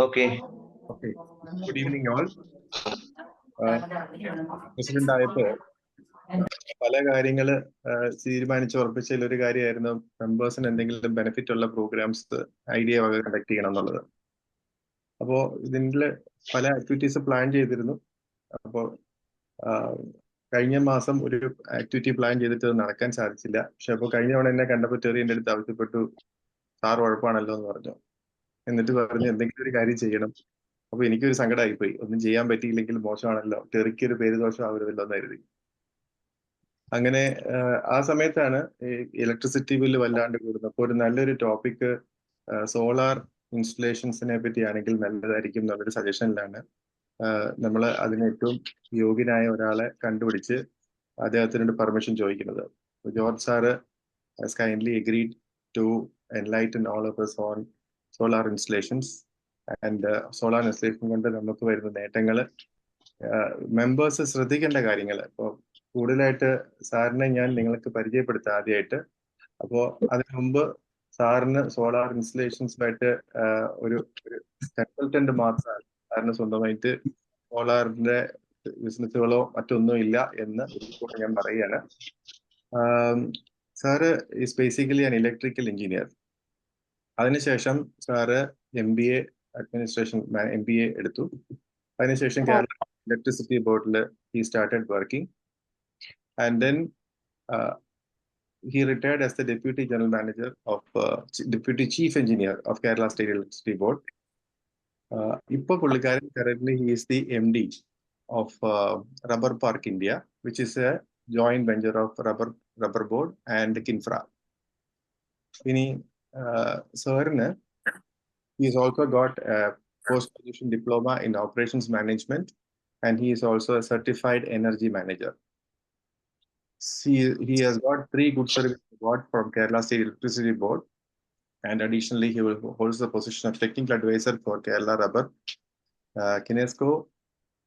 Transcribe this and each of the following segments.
Okay. Okay. Good evening, all. President ആയപ്പോ പല കാര്യങ്ങൾ തീരുമാനിച്ചുറപ്പിച്ചതിൽ ഒരു കാര്യമായിരുന്നു മെമ്പേഴ്സിന് എന്തെങ്കിലും ബെനിഫിറ്റ് ഉള്ള പ്രോഗ്രാംസ് ഐഡിയ വക കണ്ടക്ട് ചെയ്യണം എന്നുള്ളത്. അപ്പോൾ ഇതിൻ്റെ പല ആക്ടിവിറ്റീസ് പ്ലാൻ ചെയ്തിരുന്നു. അപ്പോൾ കഴിഞ്ഞ മാസം ഒരു ആക്ടിവിറ്റി പ്ലാൻ ചെയ്തിട്ട് നടക്കാൻ സാധിച്ചില്ല. പക്ഷെ അപ്പോൾ കഴിഞ്ഞ തവണ എന്നെ കണ്ടപ്പോൾ ടെറി എൻ്റെ അടുത്ത് ആവശ്യപ്പെട്ടു, സാർ ഉഴപ്പാണല്ലോ എന്ന് പറഞ്ഞു. എന്നിട്ട് പറഞ്ഞു എന്തെങ്കിലും ഒരു കാര്യം ചെയ്യണം. അപ്പൊ എനിക്കൊരു സങ്കടമായിപ്പോയി, ഒന്നും ചെയ്യാൻ പറ്റിയില്ലെങ്കിൽ മോശമാണല്ലോ, ടെറിക്ക് ഒരു പേര് ദോഷം ആവരുമല്ലോ എന്ന് കരുതി. അങ്ങനെ ആ സമയത്താണ് ഈ ഇലക്ട്രിസിറ്റി ബില്ല് വല്ലാണ്ട് കൂടുന്നത്. അപ്പോൾ ഒരു നല്ലൊരു ടോപ്പിക് സോളാർ ഇൻസ്റ്റലേഷൻസിനെ പറ്റിയാണെങ്കിൽ നല്ലതായിരിക്കും എന്നുള്ളൊരു സജഷനിലാണ് നമ്മൾ അതിന് ഏറ്റവും യോഗ്യനായ ഒരാളെ കണ്ടുപിടിച്ച് അദ്ദേഹത്തിനോട് പെർമിഷൻ ചോദിക്കുന്നത്. George sir has kindly agreed to enlighten all of us on solar installations and solar installation കൊണ്ട് നമുക്ക് വരുന്ന നേട്ടങ്ങൾ, മെമ്പേഴ്സ് ശ്രദ്ധിക്കേണ്ട കാര്യങ്ങൾ. ഇപ്പോൾ കൂടുതലായിട്ട് സാറിനെ ഞാൻ നിങ്ങൾക്ക് പരിചയപ്പെടുത്താം ആദ്യമായിട്ട്. അപ്പോൾ അതിനു മുമ്പ് സാറിന് സോളാർ ഇൻസ്റ്റലേഷൻസുമായിട്ട് ഒരു കൺസൾട്ടന്റ് മാത്രമാണ്. സാറിന് സ്വന്തമായിട്ട് സോളാറിന്റെ ബിസിനസ്സുകളോ മറ്റൊന്നും ഇല്ല എന്ന് കൂടെ ഞാൻ പറയുകയാണ്. Sir is basically an electrical engineer. അതിനുശേഷം സാറ് MBA അഡ്മിനിസ്ട്രേഷൻ MBA എടുത്തു. അതിനുശേഷം കേരള ഇലക്ട്രിസിറ്റി ബോർഡിൽ he started working and then he retired as the deputy general manager of deputy chief engineer of Kerala State Electricity Board. ഇപ്പോൾ പുള്ളിക്കാരൻ currently he is the MD of Rubber Park India, which is a joint venture of Rubber Board and Kinfra. ഇനി സാറിന് he has also got a post-graduation diploma in operations management and he is also a certified energy manager. He has got 3 good service awards from Kerala State Electricity Board, and additionally he will holds the position of technical advisor for Kerala Rubber, Kinesco,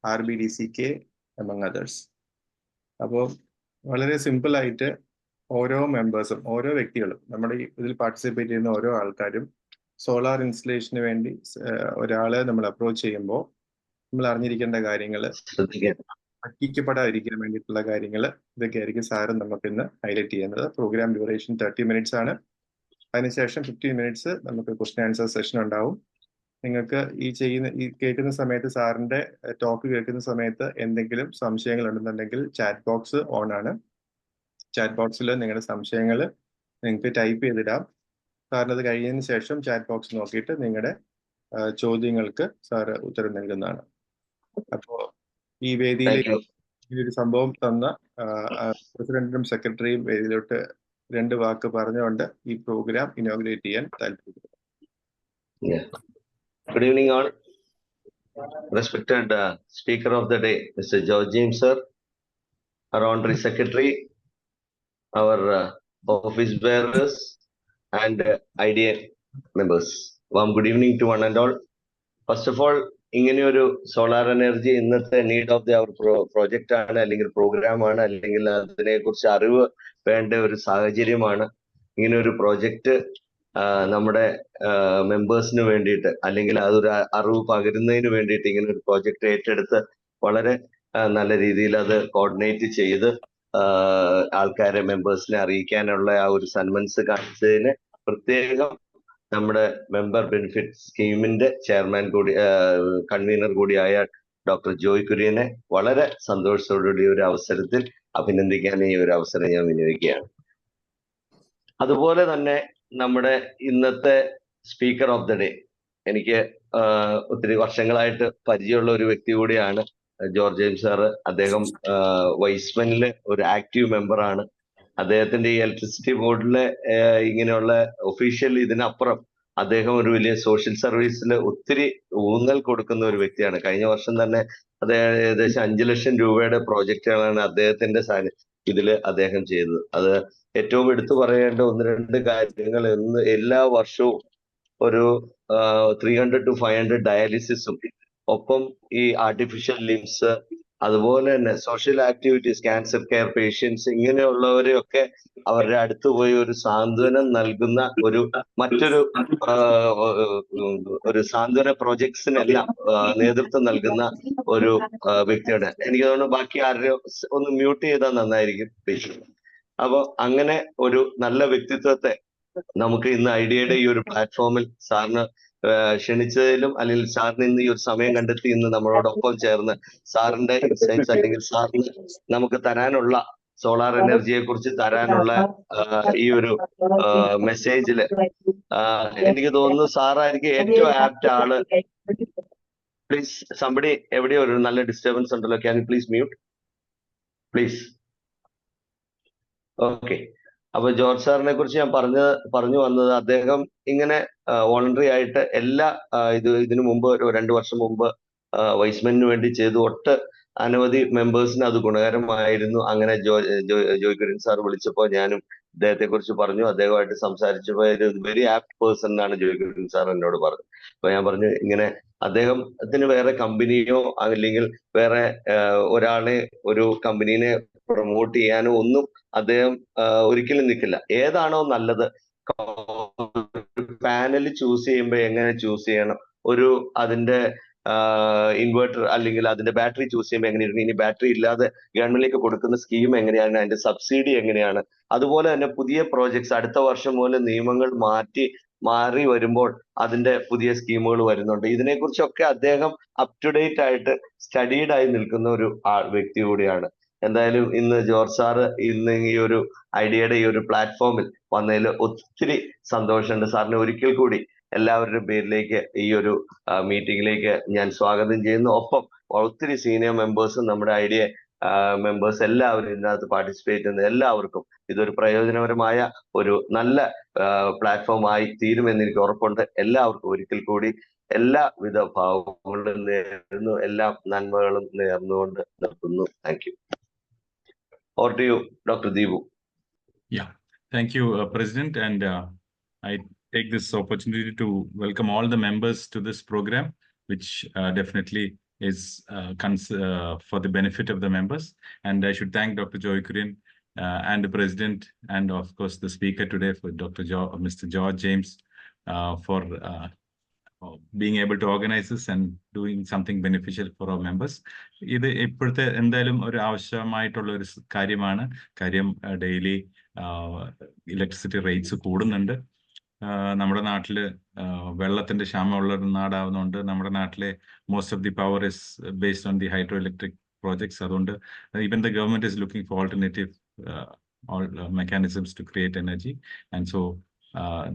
RBDCK, among others. അപ്പോൾ വളരെ simple ആയിട്ട് ഓരോ മെമ്പേഴ്സും ഓരോ വ്യക്തികളും നമ്മുടെ ഇതിൽ participate ചെയ്യുന്ന ഓരോ ആൾക്കാരും സോളാർ ഇൻസ്റ്റലേഷന് വേണ്ടി ഒരാളെ നമ്മൾ അപ്രോച്ച് ചെയ്യുമ്പോൾ നമ്മൾ അറിഞ്ഞിരിക്കേണ്ട കാര്യങ്ങൾ, പറ്റിക്കപ്പെടാതിരിക്കാൻ വേണ്ടിയിട്ടുള്ള കാര്യങ്ങൾ, ഇതൊക്കെ ആയിരിക്കും സാറ് നമുക്ക് ഇന്ന് ഹൈലൈറ്റ് ചെയ്യുന്നത്. പ്രോഗ്രാം ഡ്യൂറേഷൻ 30 minutes ആണ്. അതിനുശേഷം 15 minutes നമുക്ക് ക്വസ്റ്റ്യൻ ആൻസർ സെഷൻ ഉണ്ടാവും. നിങ്ങൾക്ക് ഈ കേൾക്കുന്ന സമയത്ത്, സാറിന്റെ ടോക്ക് കേൾക്കുന്ന സമയത്ത് എന്തെങ്കിലും സംശയങ്ങൾ ഉണ്ടെന്നുണ്ടെങ്കിൽ ചാറ്റ് ബോക്സ് ഓൺ ആണ്. ചാറ്റ് ബോക്സിൽ നിങ്ങളുടെ സംശയങ്ങൾ നിങ്ങൾക്ക് ടൈപ്പ് ചെയ്തിടാം. സാറിനത് കഴിയുന്നതിന് ശേഷം ചാറ്റ് ബോക്സ് നോക്കിയിട്ട് നിങ്ങളുടെ ചോദ്യങ്ങൾക്ക് സാറ് ഉത്തരം നൽകുന്നതാണ്. അപ്പോൾ ഈ വേദിയിൽ ഈ ഒരു സംഭവം തന്ന പ്രസിഡന്റും സെക്രട്ടറിയും വേദിയിലോട്ട് 2 വാക്ക് പറഞ്ഞുകൊണ്ട് ഈ പ്രോഗ്രാം ഇനോഗ്രേറ്റ് ചെയ്യാൻ താല്പര്യപ്പെടുന്നു. Good evening all. Respected Speaker of the day, Mr. George James sir, our Honorary Secretary, our office bearers and IDA members. Warm good evening to one and all. First of all, ഇങ്ങനെയൊരു solar energy ഇന്നത്തെ need of our project ആണ്, അല്ലെങ്കിൽ programme ആണ്, അല്ലെങ്കിൽ അതിനെക്കുറിച്ച് അറിവ് വേണ്ട ഒരു സാഹചര്യമാണ്. ഇങ്ങനെ ഒരു പ്രോജക്റ്റ് നമ്മുടെ മെമ്പേഴ്സിന് വേണ്ടിയിട്ട്, അല്ലെങ്കിൽ അതൊരു അറിവ് പകരുന്നതിന് വേണ്ടിയിട്ട് ഇങ്ങനെ ഒരു പ്രോജക്റ്റ് ഏറ്റെടുത്ത് വളരെ നല്ല രീതിയിൽ അത് കോർഡിനേറ്റ് ചെയ്ത് ആൾക്കാരെ, മെമ്പേഴ്സിനെ അറിയിക്കാനുള്ള ആ ഒരു സന്മനസ് കാണിച്ചതിന് പ്രത്യേകം നമ്മുടെ മെമ്പർ ബെനിഫിറ്റ് സ്കീമിന്റെ ചെയർമാൻ കൂടി, കൺവീനർ കൂടിയായ ഡോക്ടർ ജോയ് കുര്യനെ വളരെ സന്തോഷത്തോടുകൂടി ഒരു അവസരത്തിൽ അഭിനന്ദിക്കാൻ ഈ ഒരു അവസരം ഞാൻ വിനിയോഗിക്കുകയാണ്. അതുപോലെ തന്നെ നമ്മുടെ ഇന്നത്തെ സ്പീക്കർ ഓഫ് ദ ഡേ, എനിക്ക് ഒത്തിരി വർഷങ്ങളായിട്ട് പരിചയമുള്ള ഒരു വ്യക്തി കൂടിയാണ് ജോർജ് ജെയിംസ് സാറ്. അദ്ദേഹം വൈസ്മനിലെ ഒരു ആക്റ്റീവ് മെമ്പറാണ്. അദ്ദേഹത്തിന്റെ ഈ ഇലക്ട്രിസിറ്റി ബോർഡിലെ ഇങ്ങനെയുള്ള ഒഫീഷ്യൽ ഇതിനപ്പുറം അദ്ദേഹം ഒരു വലിയ സോഷ്യൽ സർവീസിൽ ഒത്തിരി ഊന്നൽ കൊടുക്കുന്ന ഒരു വ്യക്തിയാണ്. കഴിഞ്ഞ വർഷം തന്നെ അദ്ദേഹം ഏകദേശം 5 ലക്ഷം രൂപയുടെ പ്രോജക്റ്റുകളാണ് അദ്ദേഹത്തിന്റെ ഇതില് അദ്ദേഹം ചെയ്തത്. അത് ഏറ്റവും എടുത്തു പറയേണ്ട 1-2 കാര്യങ്ങൾ. എല്ലാ വർഷവും ഒരു 300 to 500 ഡയാലിസിസും, ഒപ്പം ഈ ആർട്ടിഫിഷ്യൽ ലിംസ് അതുപോലെ തന്നെ social activities, cancer care patients, ഇങ്ങനെയുള്ളവരെയൊക്കെ അവരുടെ അടുത്ത് പോയി ഒരു സാന്ത്വനം നൽകുന്ന മറ്റൊരു ഒരു സാന്ത്വന പ്രോജക്ട്സിനെല്ലാം നേതൃത്വം നൽകുന്ന ഒരു വ്യക്തിയാണ്. എനിക്ക് തോന്നുന്നു ബാക്കി ആരെയോ ഒന്ന് മ്യൂട്ട് ചെയ്താൽ നന്നായിരിക്കും പ്ലീസ്. അപ്പൊ അങ്ങനെ ഒരു നല്ല വ്യക്തിത്വത്തെ നമുക്ക് ഇന്ന് ഐഡിയയുടെ ഈ ഒരു പ്ലാറ്റ്ഫോമിൽ സാറിന് ക്ഷണിച്ചതിലും, അല്ലെങ്കിൽ സാറിന് ഇന്ന് ഈ ഒരു സമയം കണ്ടെത്തി ഇന്ന് നമ്മളോടൊപ്പം ചേർന്ന് സാറിന്റെ ഇൻസൈറ്റ്സ് അല്ലെങ്കിൽ സാറിന് നമുക്ക് തരാനുള്ള സോളാർ എനർജിയെ കുറിച്ച് തരാനുള്ള ഈ ഒരു മെസ്സേജില് എനിക്ക് തോന്നുന്നു സാറായിരിക്കും ഏറ്റവും ആപ്റ്റ് ആള്. പ്ലീസ് സംബടി, എവിടെയോ ഒരു നല്ല ഡിസ്റ്റർബൻസ് ഉണ്ടല്ലോ, can you please mute please. Okay. അപ്പൊ ജോർജ് സാറിനെ കുറിച്ച് ഞാൻ പറഞ്ഞു വന്നത്, അദ്ദേഹം ഇങ്ങനെ വോളണ്ടറി ആയിട്ട് എല്ലാ ഇതിനു മുമ്പ് ഒരു 2 വർഷം മുമ്പ് വൈസ്മെന്റിന് വേണ്ടി ചെയ്തു. അനവധി മെമ്പേഴ്സിന് അത് ഗുണകരമായിരുന്നു. അങ്ങനെ ജോയ് കുര്യൻ സാർ വിളിച്ചപ്പോൾ ഞാനും അദ്ദേഹത്തെ കുറിച്ച് പറഞ്ഞു. അദ്ദേഹമായിട്ട് സംസാരിച്ചപ്പോൾ ഒരു വെരി ആപ്റ്റ് പേഴ്സൺ എന്നാണ് ജോയ് കുര്യൻ സാർ എന്നോട് പറഞ്ഞത്. അപ്പൊ ഞാൻ പറഞ്ഞു, ഇങ്ങനെ അദ്ദേഹത്തിന് വേറെ കമ്പനിയോ അല്ലെങ്കിൽ വേറെ ഒരാളെ ഒരു കമ്പനീനെ പ്രൊമോട്ട് ചെയ്യാനോ ഒന്നും അദ്ദേഹം ഒരിക്കലും നിൽക്കില്ല. ഏതാണോ നല്ലത്, പാനൽ ചൂസ് ചെയ്യുമ്പോൾ എങ്ങനെ ചൂസ് ചെയ്യണം, അതിന്റെ ഇൻവെർട്ടർ അല്ലെങ്കിൽ അതിന്റെ ബാറ്ററി ചൂസ് ചെയ്യുമ്പോൾ എങ്ങനെയാണ്, ഇനി ബാറ്ററി ഇല്ലാതെ ഗവൺമെന്റിലേക്ക് കൊടുക്കുന്ന സ്കീം എങ്ങനെയാണ്, അതിന്റെ സബ്സിഡി എങ്ങനെയാണ്, അതുപോലെ തന്നെ പുതിയ പ്രോജക്ട്സ് അടുത്ത വർഷം മുതൽ നിയമങ്ങൾ മാറി വരുമ്പോൾ അതിന്റെ പുതിയ സ്കീമുകൾ വരുന്നുണ്ട്. ഇതിനെക്കുറിച്ചൊക്കെ അദ്ദേഹം അപ് ടു ഡേറ്റ് ആയിട്ട് സ്റ്റഡീഡ് ആയി നിൽക്കുന്ന ഒരു വ്യക്തി കൂടിയാണ്. എന്തായാലും ഇന്ന് ജോർജ് സാറ് ഇന്ന് ഈ ഒരു ഐഡിയയുടെ ഈ ഒരു പ്ലാറ്റ്ഫോമിൽ വന്നതിൽ ഒത്തിരി സന്തോഷമുണ്ട്. സാറിനെ ഒരിക്കൽ കൂടി എല്ലാവരുടെയും പേരിലേക്ക് ഈ ഒരു മീറ്റിംഗിലേക്ക് ഞാൻ സ്വാഗതം ചെയ്യുന്നു. ഒപ്പം ഒത്തിരി സീനിയർ മെമ്പേഴ്സും നമ്മുടെ ഐഡിയ മെമ്പേഴ്സ് എല്ലാവരും ഇതിനകത്ത് പാർട്ടിസിപ്പേറ്റ് ചെയ്യുന്ന എല്ലാവർക്കും ഇതൊരു പ്രയോജനപരമായ ഒരു നല്ല പ്ലാറ്റ്ഫോം ആയി തീരുമെന്ന് എനിക്ക് ഉറപ്പുണ്ട്. എല്ലാവർക്കും ഒരിക്കൽ കൂടി എല്ലാവിധ ഭാവങ്ങളും നേരുന്നു, എല്ലാ നന്മകളും നേർന്നുകൊണ്ട് നിർത്തുന്നു. Thank you. Over to you, Dr. Deepu. Yeah, thank you, President. And I take this opportunity to welcome all the members to this program, which definitely is for the benefit of the members. And I should thank Dr. Joy Kurin and the President, and of course the speaker today, for Mr. George James, for being able to organize this and doing something beneficial for our members. ഇത് ഇപ്പോഴത്തെ എന്തായാലും ഒരു ആവശ്യമായിട്ടുള്ള ഒരു കാര്യം. Daily electricity rates കൂടുന്നുണ്ട്. നമ്മുടെ നാട്ടില് വെള്ളത്തിന്റെ ക്ഷാമമുള്ള ഒരു നാടാവുന്നുണ്ട്. നമ്മുടെ നാട്ടിലെ most of the power is based on the hydro electric projects. അതുകൊണ്ട് even the government is looking for alternative mechanisms to create energy. And so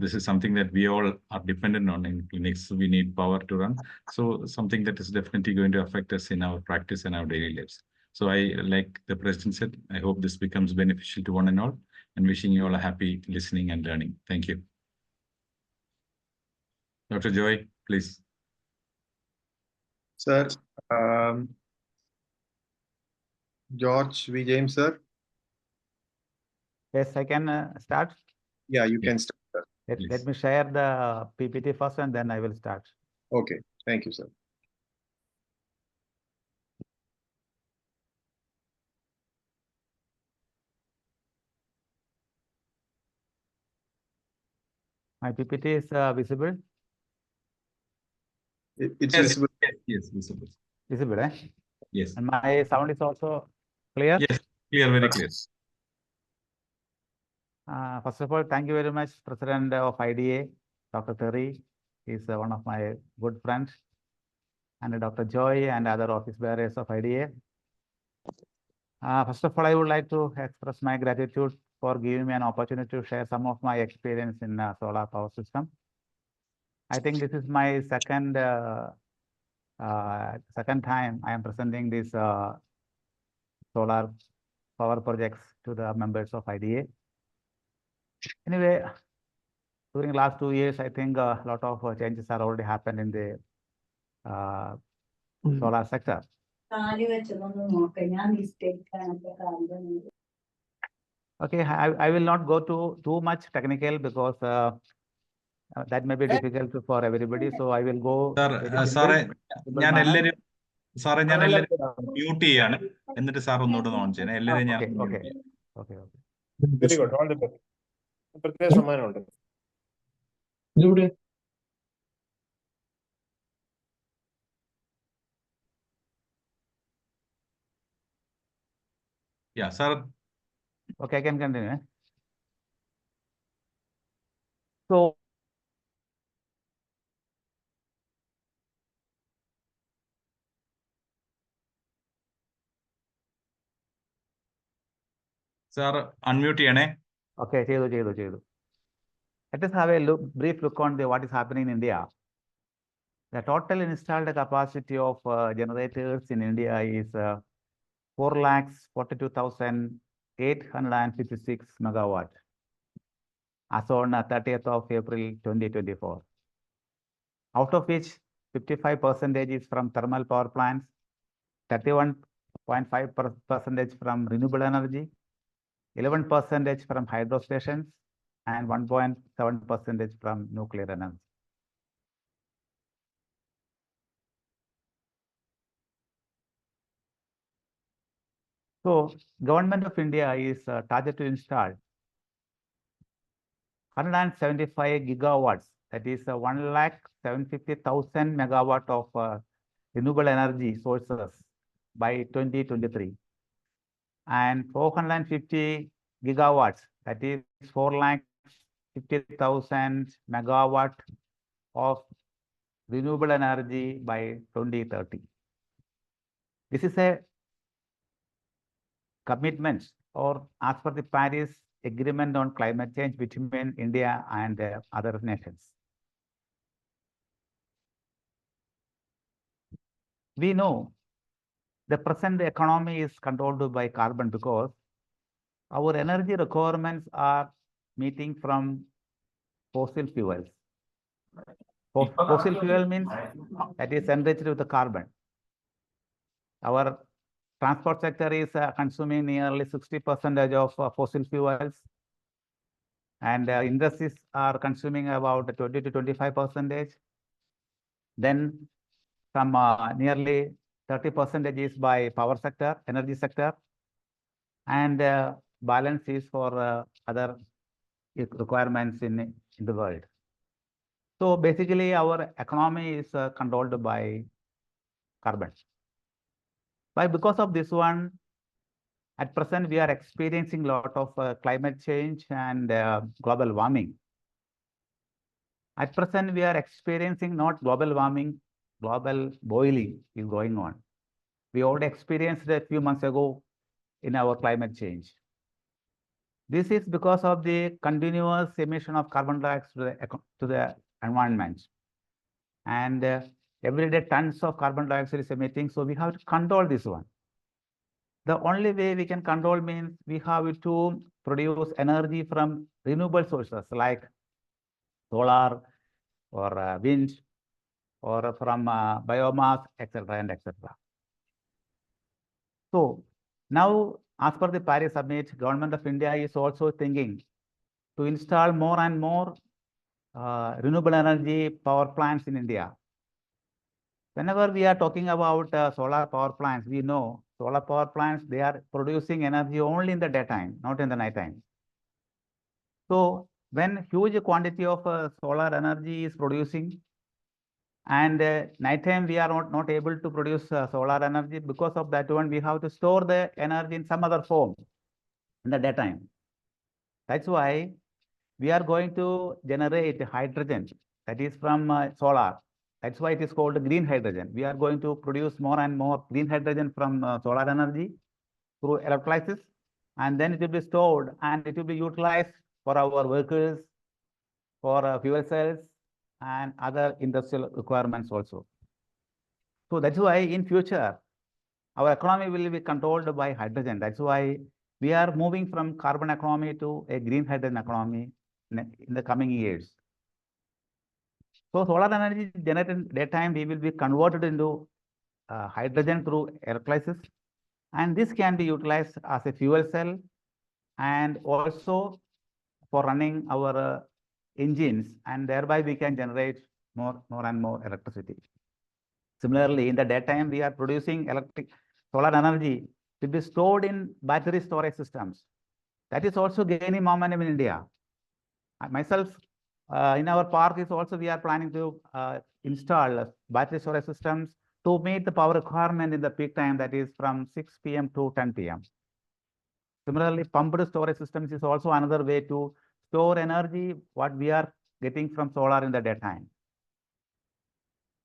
this is something that we all are dependent on in clinics. We need power to run. So something that is definitely going to affect us in our practice and our daily lives. So like the President said, I hope this becomes beneficial to one and all, and wishing you all a happy listening and learning. Thank you. Dr. Joy, please. Sir, George V. James, sir. Yes, I can start. Yeah, you can start. Let me share the PPT first and then I will start. Okay, thank you, sir. My PPT is visible? It's Yes. visible. Yes, visible. Visible, eh? Yes. And my sound is also clear? Yes, clear, very clear. First of all, thank you very much, President of IDA, Dr. Terry. He's one of my good friends. And Dr. Joy and other office bearers of IDA. First of all, I would like to express my gratitude for giving me an opportunity to share some of my experience in solar power system. I think this is my second time I am presenting these solar power projects to the members of IDA. Anyway, during last 2 years, I think a lot of changes are already happened in the solar sector. Okay, I will not go to too much technical because that may be difficult for everybody. So I will go. Sir, ഞാൻ എല്ലാവരും സാറേ ഞാൻ എല്ലാവരും mute ചെയ്യാണ്, എന്നിട്ട് sir ഒന്നുകൂടെ on ചെയ്യണം. എല്ലാവരും ഞാൻ okay. Very good, all the best. പ്രത്യേക സമ്മാനമുണ്ട്. Sir. Okay, I can continue. So, sir unmute ചെയ്യണേ. okay, ചെയ്തു. Let us have a brief look on what is happening in India. The total installed capacity of generators in India is 4,42,856 megawatt as on 30th of April 2024. Out of which 55% is from thermal power plants, 31.5% from renewable energy, 11% from hydro stations, and 1.7% from nuclear energy. So, Government of India is targeted to install 175 gigawatts, that is 1,750,000 megawatt of renewable energy sources by 2023, and 450 gigawatts, that is 4,50,000 megawatt of renewable energy by 2030. This is a commitment or as per the Paris Agreement on climate change between India and other nations. We know the present economy is controlled by carbon because our energy requirements are meeting from fossil fuels. Fossil fuel means that is enriched with the carbon. Our transport sector is consuming nearly 60% of fossil fuels, and industries are consuming about 20 to 25%. Then some nearly 30% is by power sector, energy sector, and balance is for other requirements in the world. So basically our economy is controlled by carbon. But because of this one, at present we are experiencing a lot of climate change and global warming. At present we are experiencing not global warming, global boiling is going on. We already experienced a few months ago in our climate change. This is because of the continuous emission of carbon dioxide to the environment. And every day tons of carbon dioxide is emitting, so we have to control this one. The only way we can control means we have to produce energy from renewable sources like solar or wind or from biomass, etc. and etc. So now, as per the Paris Summit, Government of India is also thinking to install more and more renewable energy power plants in India. Whenever we are talking about solar power plants, we know solar power plants, they are producing energy only in the daytime, not in the nighttime. So when huge quantity of solar energy is producing, and nighttime we are not able to produce solar energy, because of that one we have to store the energy in some other form in the daytime. That's why we are going to generate hydrogen, that is from solar. That's why it is called green hydrogen. We are going to produce more and more green hydrogen from solar energy through electrolysis, and then it will be stored and it will be utilized for our vehicles, for fuel cells and other industrial requirements also. So that's why in future our economy will be controlled by hydrogen. That's why we are moving from carbon economy to a green hydrogen economy in the coming years. So solar energy generated in daytime, we will be converted into hydrogen through electrolysis, and this can be utilized as a fuel cell and also for running our engines, and thereby we can generate more and more electricity. Similarly, in the daytime, we are producing solar energy to be stored in battery storage systems. That is also gaining momentum in India. Myself, in our park is also we are planning to install battery storage systems to meet the power requirement in the peak time, that is from 6 p.m. to 10 p.m. Similarly, pumped storage systems is also another way to store energy, what we are getting from solar in the daytime.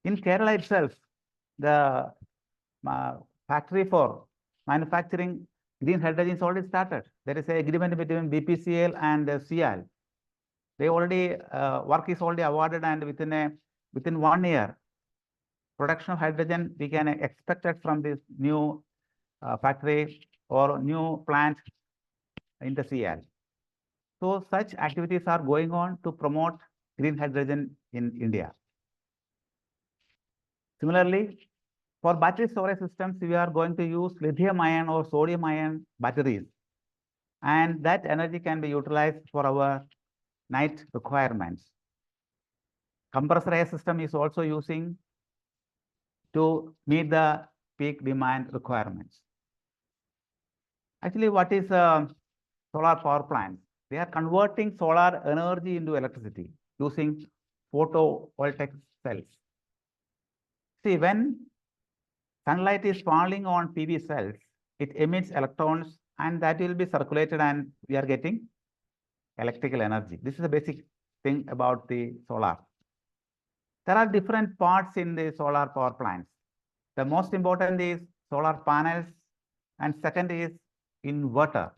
In Kerala itself, the factory for manufacturing green hydrogen is already started. There is an agreement between BPCL and CIAL. They already work is already awarded, and within 1 year, production of hydrogen we can expect it from this new factory or new plant in the CIAL. So such activities are going on to promote green hydrogen in India. Similarly, for battery storage systems, we are going to use lithium-ion or sodium-ion batteries, and that energy can be utilized for our night requirements. Compressor air system is also using to meet the peak demand requirements. Actually, what is solar power plants? They are converting solar energy into electricity using photovoltaic cells. See, when sunlight is falling on PV cells, it emits electrons, and that will be circulated, and we are getting electrical energy. This is a basic thing about the solar. There are different parts in the solar power plants. The most important is solar panels, and second is inverter.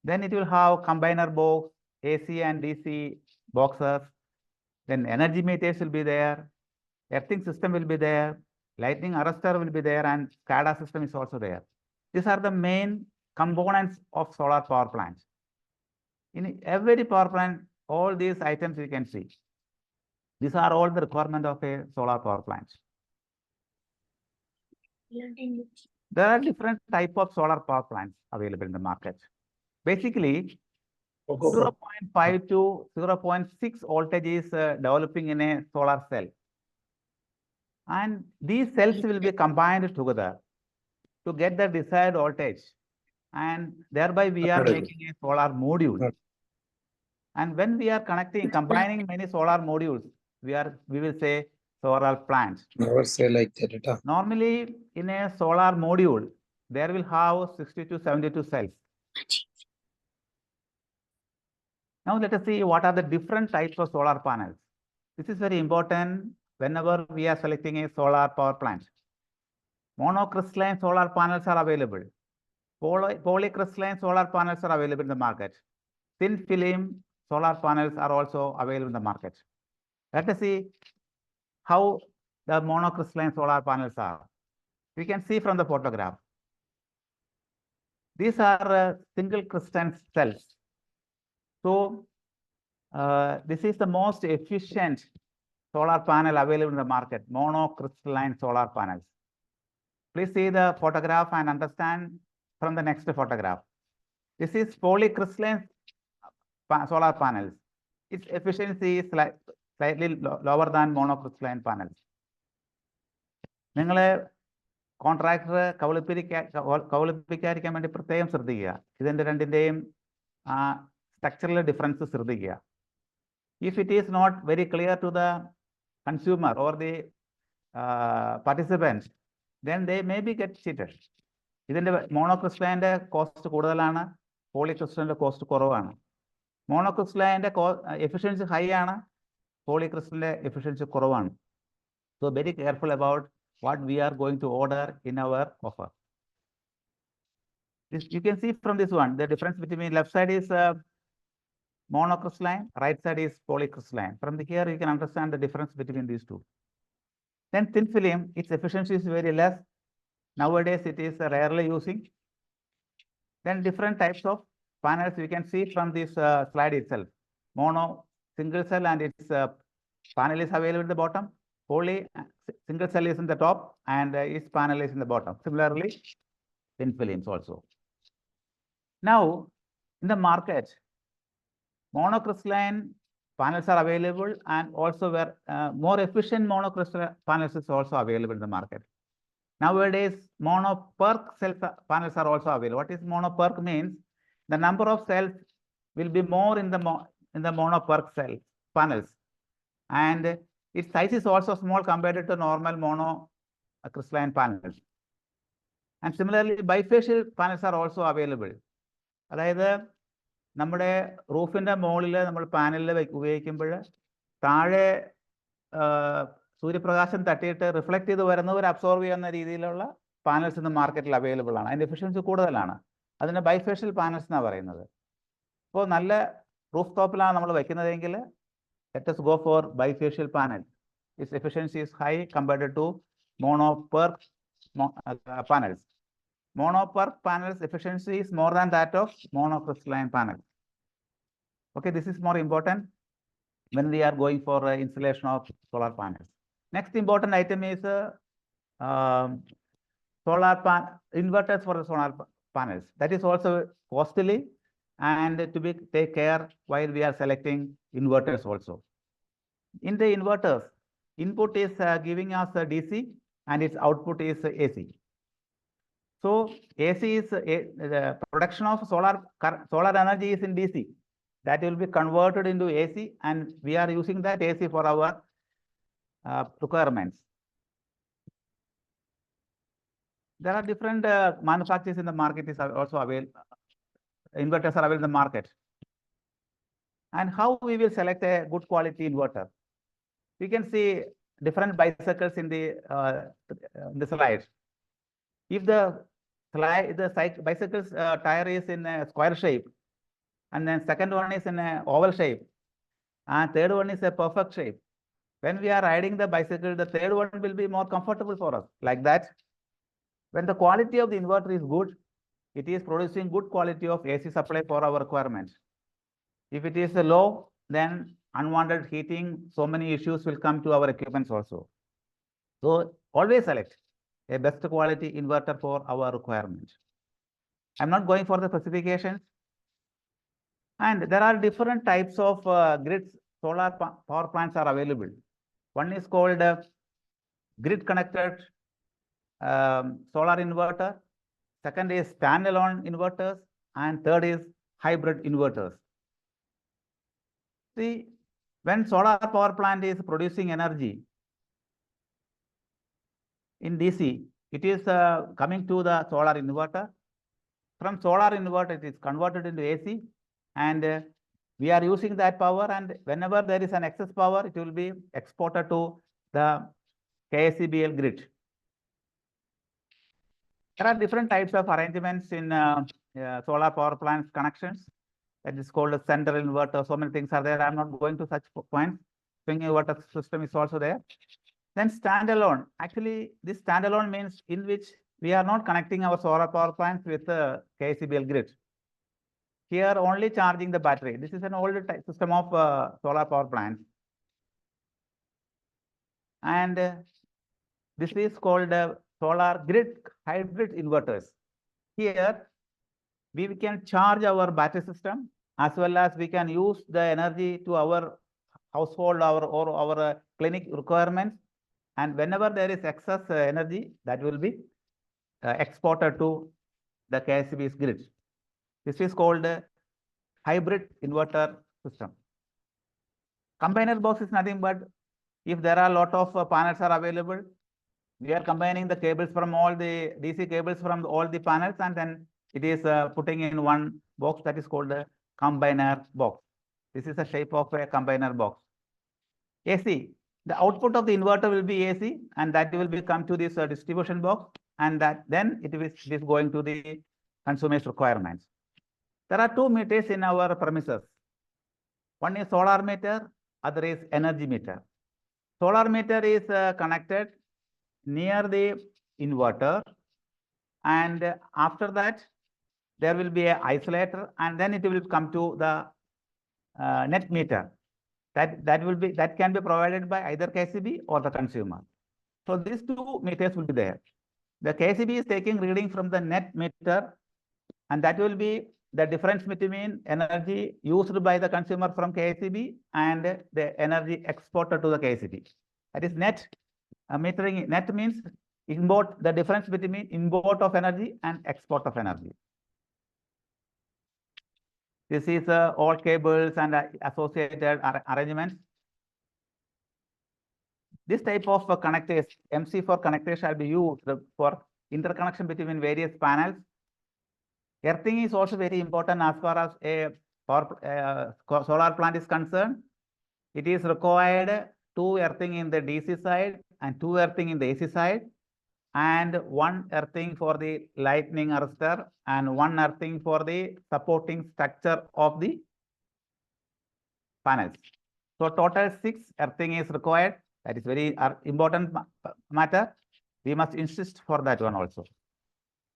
Then it will have combiner box, AC and DC boxes. Then energy meters will be there. Earthing system will be there. Lightning arrestor will be there, and SCADA system is also there. These are the main components of solar power plants. In every power plant, all these items you can see. These are all the requirement of a solar power plant. There are different type of solar power plants available in the market. Basically, 0.5 to 0.6 voltage is developing in a solar cell. And these cells will be combined together to get the desired voltage. And thereby we are making a solar module. And when we are combining many solar modules, we will say solar plant. Never say like that. Normally, in a solar module, there will have 60 to 72 cells. Now let us see what are the different types of solar panels. This is very important whenever we are selecting a solar power plant. Monocrystalline solar panels are available. Polycrystalline solar panels are available in the market. Thin film solar panels are also available in the market. Let us see how the monocrystalline solar panels are. We can see from the photograph. These are single crystalline cells. So this is the most efficient solar panel available in the market, monocrystalline solar panels. Please see the photograph and understand from the next photograph. This is polycrystalline solar panels. Its efficiency is slightly lower than monocrystalline panels. നിങ്ങളെ contractor കബളിപ്പിക്കാതിരിക്കാൻ വേണ്ടി പ്രത്യേകം ശ്രദ്ധിക്കുക. ഇതിൻ്റെ രണ്ടിൻ്റെയും structural differences ശ്രദ്ധിക്കുക. If it is not very clear to the consumer or the participant, then they maybe get cheated. ഇതിൻ്റെ മോണോക്രിസ്റ്റലിൻ്റെ cost കൂടുതലാണ്, പോളിക്രിസ്റ്റലിൻ്റെ cost കുറവാണ്. മോണോക്രിസ്റ്റലിൻ്റെ എഫിഷ്യൻസി ഹൈ ആണ്, പോളിക്രിസ്റ്റലിൻ്റെ എഫിഷ്യൻസി കുറവാണ്. So very careful about what we are going to order in our offer. You can see from this one, the difference between left side is monocrystalline, right side is polycrystalline. From here, you can understand the difference between these two. Then thin film, its efficiency is very less. Nowadays, it is rarely using. Then different types of panels we can see from this slide itself. Mono, single cell, and its panel is available at the bottom. Poly, single cell is in the top, and its panel is in the bottom. Similarly, thin films also. Now, in the market, monocrystalline panels are available, and also where more efficient monocrystal panels is also available in the market. Nowadays, mono PERC cell panels are also available. What is mono PERC means? The number of cells will be more in the mono PERC cell panels, and its size is also small compared to normal mono crystalline panels. And similarly, bifacial panels are also available. അതായത് നമ്മുടെ റൂഫിന്റെ മുകളിൽ നമ്മൾ പാനലിൽ ഉപയോഗിക്കുമ്പോൾ താഴെ സൂര്യപ്രകാശം തട്ടിയിട്ട് reflect ചെയ്ത് വരുന്നവർ അബ്സോർവ് ചെയ്യുന്ന രീതിയിലുള്ള പാനൽസ് ഇന്ന് മാർക്കറ്റിൽ അവൈലബിൾ ആണ്. അതിന്റെ എഫിഷ്യൻസി കൂടുതലാണ്. അതിന് ബൈഫേഷ്യൽ പാനൽസ് എന്നാണ് പറയുന്നത്. അപ്പോൾ നല്ല റൂഫ് ടോപ്പിലാണ് നമ്മൾ വെക്കുന്നതെങ്കിൽ let us go for bifacial panel. Its efficiency is high compared to mono PERC panels. Mono PERC panels efficiency is more than that of monocrystalline panels. Okay, this is more important when we are going for installation of solar panels. Next important item is inverters for the solar panels. That is also costly and to be take care while we are selecting inverters also. In the inverters, input is giving us a DC and its output is AC. So AC is the production of solar energy is in DC. That will be converted into AC, and we are using that AC for our requirements. There are different manufacturers in the market is also available. Inverters are available in the market. And how we will select a good quality inverter? We can see different bicycles in the slide. If the bicycle's tire is in a square shape, and then second one is in a oval shape, and third one is a perfect shape, when we are riding the bicycle, the third one will be more comfortable for us. Like that, when the quality of the inverter is good, it is producing good quality of AC supply for our requirements. If it is low, then unwanted heating, so many issues will come to our equipments also. So always select a best quality inverter for our requirements. I'm not going for the specifications. And there are different types of grids. Solar power plants are available. One is called grid connected solar inverter. Second is standalone inverters, and third is hybrid inverters. See, when solar power plant is producing energy in DC, it is coming to the solar inverter. From solar inverter, it is converted into AC, and we are using that power, and whenever there is an excess power, it will be exported to the KSEBL grid. There are different types of arrangements in solar power plants connections. That is called a central inverter. So many things are there. I'm not going to such points. Swing inverter system is also there. Then standalone. Actually, this standalone means in which we are not connecting our solar power plants with the KSEBL grid. Here only charging the battery. This is an older type system of solar power plants. And this is called solar grid hybrid inverters. Here we can charge our battery system as well as we can use the energy to our household or our clinic requirements. And whenever there is excess energy, that will be exported to the KSEB's grid. This is called hybrid inverter system. Combiner box is nothing but if there are a lot of panels are available, we are combining the cables from all the DC cables from all the panels, and then it is putting in one box that is called a combiner box. This is the shape of a combiner box. AC, the output of the inverter will be AC, and that will come to this distribution box, and that then it is going to the consumer's requirements. There are two meters in our premises. One is solar meter, other is energy meter. Solar meter is connected near the inverter, and after that there will be an isolator, and then it will come to the net meter. That can be provided by either KSEB or the consumer. So these two meters will be there. The KSEB is taking reading from the net meter, and that will be the difference between energy used by the consumer from KSEB and the energy exported to the KSEB. That is net metering. Net means import, the difference between import of energy and export of energy. This is all cables and associated arrangements. This type of connectors, MC4 connectors, shall be used for interconnection between various panels. Earthing is also very important as far as a solar plant is concerned. It is required 2 earthing in the DC side and 2 earthing in the AC side, and 1 earthing for the lightning arrestor and 1 earthing for the supporting structure of the panels. So total 6 earthing is required. That is very important matter. We must insist for that one also.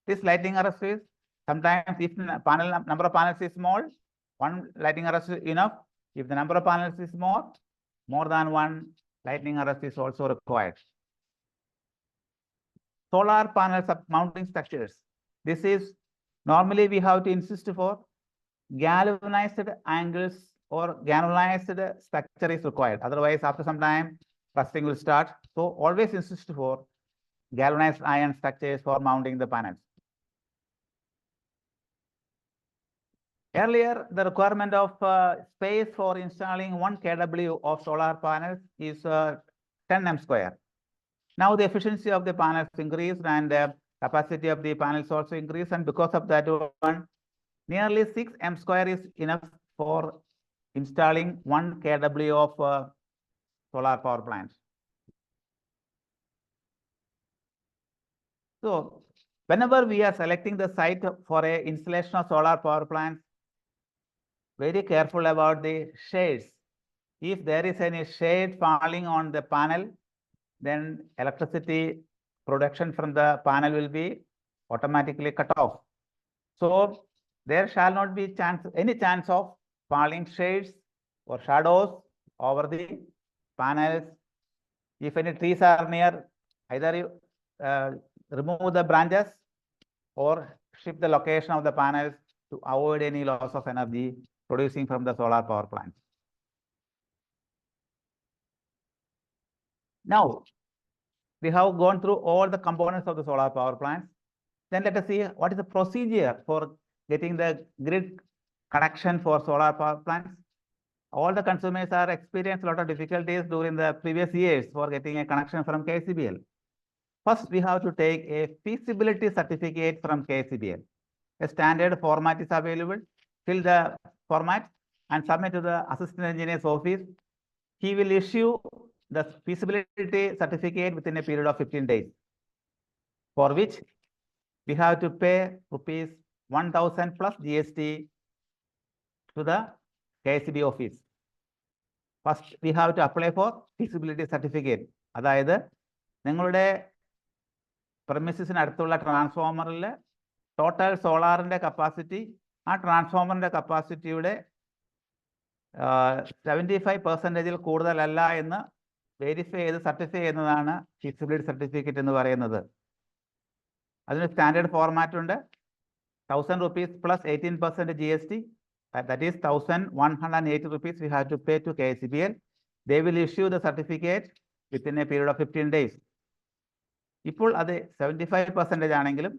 This lighting arrestor is sometimes, if the panel number of panels is small, 1 lighting arrestor is enough. If the number of panels is more than 1 lighting arrestor is also required. Solar panel mounting structures. This is normally we have to insist for galvanized angles or galvanized structure is required. Otherwise, after some time, rusting will start. So always insist for galvanized iron structures for mounting the panels. Earlier, the requirement of space for installing 1 kW of solar panels is 10 m square. Now the efficiency of the panels increased and the capacity of the panels also increased, and because of that one, nearly 6 m square is enough for installing 1 kW of solar power plants. So whenever we are selecting the site for a installation of solar power plants, very careful about the shades. If there is any shade falling on the panel, then electricity production from the panel will be automatically cut off. So there shall not be any chance of falling shades or shadows over the panels. If any trees are near, either you remove the branches or shift the location of the panels to avoid any loss of energy producing from the solar power plants. Now, we have gone through all the components of the solar power plants. Then let us see what is the procedure for getting the grid connection for solar power plants. All the consumers are experienced a lot of difficulties during the previous years for getting a connection from KCBL. First, we have to take a feasibility certificate from KCBL. A standard format is available. Fill the format and submit to the assistant engineer's office. He will issue the feasibility certificate within a period of 15 days, for which we have to pay rupees 1,000 plus GST to the KCB office. First, we have to apply for feasibility certificate. അതായത് നിങ്ങളുടെ premises അടുത്തുള്ള ട്രാൻസ്ഫോമറിൽ total സോളാറിന്റെ capacity ആ ട്രാൻസ്ഫോമറിന്റെ കപ്പാസിറ്റിയുടെ 75% കൂടുതലല്ല എന്ന് verify ചെയ്ത് certify ചെയ്യുന്നതാണ് feasibility certificate എന്ന് പറയുന്നത്. അതിന് സ്റ്റാൻഡേർഡ് ഫോർമാറ്റ് ഉണ്ട്. 1,000 rupees plus 18% GST. That is 1,180 rupees we have to pay to KCBL. They will issue the certificate within a period of 15 days. ഇപ്പോൾ അത് 75% ആണെങ്കിലും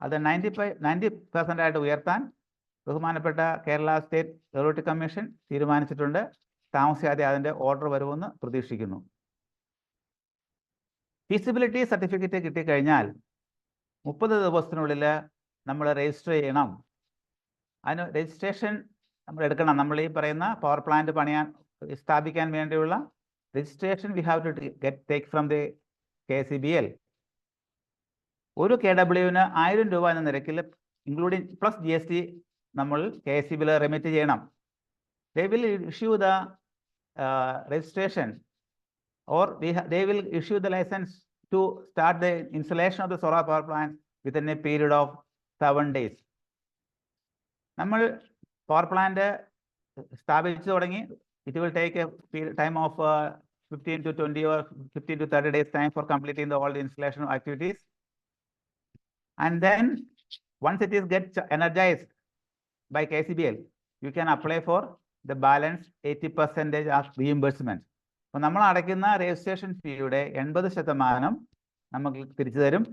അത് 90% ആയിട്ട് ഉയർത്താൻ ബഹുമാനപ്പെട്ട കേരള സ്റ്റേറ്റ് അതോറിറ്റി കമ്മീഷൻ തീരുമാനിച്ചിട്ടുണ്ട്. താമസിയാതെ അതിന്റെ ഓർഡർ വരുമെന്ന് പ്രതീക്ഷിക്കുന്നു. ഫീസിബിലിറ്റി സർട്ടിഫിക്കറ്റ് കിട്ടിക്കഴിഞ്ഞാൽ 30 ദിവസത്തിനുള്ളിൽ നമ്മൾ രജിസ്റ്റർ ചെയ്യണം. അതിന് രജിസ്ട്രേഷൻ നമ്മൾ എടുക്കണം. നമ്മൾ ഈ പറയുന്ന പവർ പ്ലാന്റ് സ്ഥാപിക്കാൻ വേണ്ടിയുള്ള registration we have to take from the KCBL. ഒരു KWന് 1000 രൂപ എന്ന നിരക്കിൽ ഇൻക്ലൂഡിംഗ് പ്ലസ് GST നമ്മൾ KCBL റെമിറ്റ് ചെയ്യണം. They will issue the registration, or they will issue the license to start the installation of the solar power plant within a period of 7 days. നമ്മൾ power plant സ്ഥാപിച്ചു തുടങ്ങി. It will take a time of 15 to 20 or 15 to 30 days time for completing all the installation activities. And then once it is energized, by KCBL, you can apply for the balance 80% as reimbursement. അപ്പോൾ നമ്മൾ അടയ്ക്കുന്ന registration ഫീയുടെ 80% നമുക്ക് തിരിച്ചു തരും.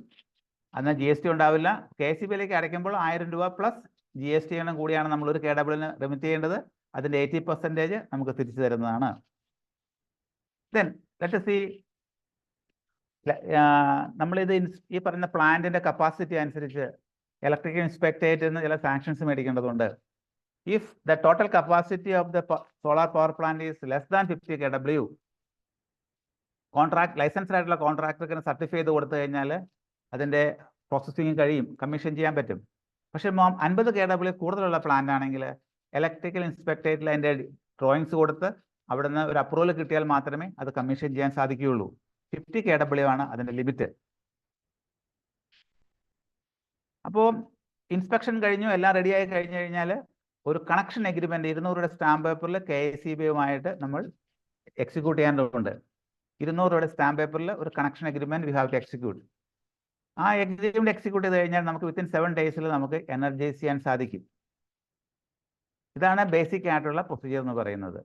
അന്ന് GST ഉണ്ടാവില്ല. KCBയിലേക്ക് അടയ്ക്കുമ്പോൾ 1000 രൂപ പ്ലസ് GST കൂടിയാണ് നമ്മൾ ഒരു KWന് റെമിറ്റ് ചെയ്യേണ്ടത്. അതിൻ്റെ 80% നമുക്ക് തിരിച്ചു തരുന്നതാണ്. Then let us see, നമ്മളിത് ഈ പറയുന്ന പ്ലാന്റിന്റെ കപ്പാസിറ്റി അനുസരിച്ച് ഇലക്ട്രിക്കൽ ഇൻസ്പെക്ടറേറ്റിന് ചില sanctions മേടിക്കേണ്ടതുണ്ട്. If the total capacity of the solar power plant is less than 50 kW, contract licensed ആയിട്ടുള്ള കോൺട്രാക്ടർക്ക് സർട്ടിഫൈ ചെയ്ത് കൊടുത്തു കഴിഞ്ഞാൽ അതിൻ്റെ പ്രോസസ്സിങ് കഴിയും, കമ്മീഷൻ ചെയ്യാൻ പറ്റും. പക്ഷേ 50 kW കൂടുതലുള്ള പ്ലാന്റ് ആണെങ്കിൽ ഇലക്ട്രിക്കൽ ഇൻസ്പെക്ടറേറ്റിൽ അതിൻ്റെ ഡ്രോയിങ്സ് കൊടുത്ത് അവിടെ നിന്ന് ഒരു അപ്രൂവൽ കിട്ടിയാൽ മാത്രമേ അത് കമ്മീഷൻ ചെയ്യാൻ സാധിക്കുകയുള്ളൂ. 50 kW ആണ് അതിൻ്റെ ലിമിറ്റ്. അപ്പോൾ ഇൻസ്പെക്ഷൻ കഴിഞ്ഞു, എല്ലാം റെഡിയായി കഴിഞ്ഞു കഴിഞ്ഞാൽ ഒരു കണക്ഷൻ എഗ്രിമെന്റ് 200 സ്റ്റാമ്പ് പേപ്പറിൽ KCBയുമായിട്ട് നമ്മൾ എക്സിക്യൂട്ട് ചെയ്യേണ്ടതുണ്ട്. 200 സ്റ്റാമ്പ് പേപ്പറിൽ ഒരു connection agreement we have to execute. ആ എഗ്രിമെന്റ് എക്സിക്യൂട്ട് ചെയ്ത് കഴിഞ്ഞാൽ നമുക്ക് വിത്തിൻ 7 days നമുക്ക് എനർജൈസ് ചെയ്യാൻ സാധിക്കും. ഇതാണ് ബേസിക് ആയിട്ടുള്ള പ്രൊസീജിയർ എന്ന് പറയുന്നത്.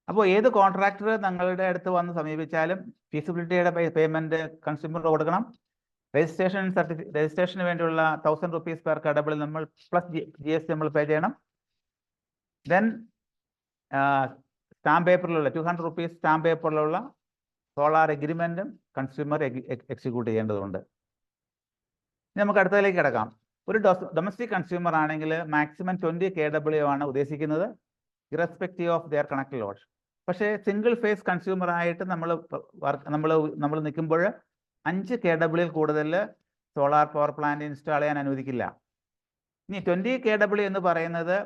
അപ്പോൾ ഏത് കോൺട്രാക്ടർ നിങ്ങളുടെ അടുത്ത് വന്ന് സമീപിച്ചാലും ഫീസിബിലിറ്റിയുടെ പേയ്മെന്റ് കൺസ്യൂമർ കൊടുക്കണം. രജിസ്ട്രേഷന് വേണ്ടിയുള്ള 1000 rupees പെർ KW നമ്മൾ പ്ലസ് GST നമ്മൾ പേ ചെയ്യണം. ദെൻ സ്റ്റാമ്പ് പേപ്പറിലുള്ള 200 rupees സ്റ്റാമ്പ് പേപ്പറിലുള്ള സോളാർ എഗ്രിമെന്റും കൺസ്യൂമർ എക്സിക്യൂട്ട് ചെയ്യേണ്ടതുണ്ട്. നമുക്ക് അടുത്തതിലേക്ക് കിടക്കാം. ഒരു ഡൊമസ്റ്റിക് കൺസ്യൂമർ ആണെങ്കിൽ മാക്സിമം 20 kW ആണ് ഉദ്ദേശിക്കുന്നത്, irrespective of their connect load. പക്ഷേ സിംഗിൾ ഫേസ് കൺസ്യൂമർ ആയിട്ട് നമ്മൾ നിൽക്കുമ്പോൾ 5 kW കൂടുതൽ സോളാർ പവർ പ്ലാന്റ് ഇൻസ്റ്റാൾ ചെയ്യാൻ അനുവദിക്കില്ല. ഇനി 20 kW എന്ന് പറയുന്നത്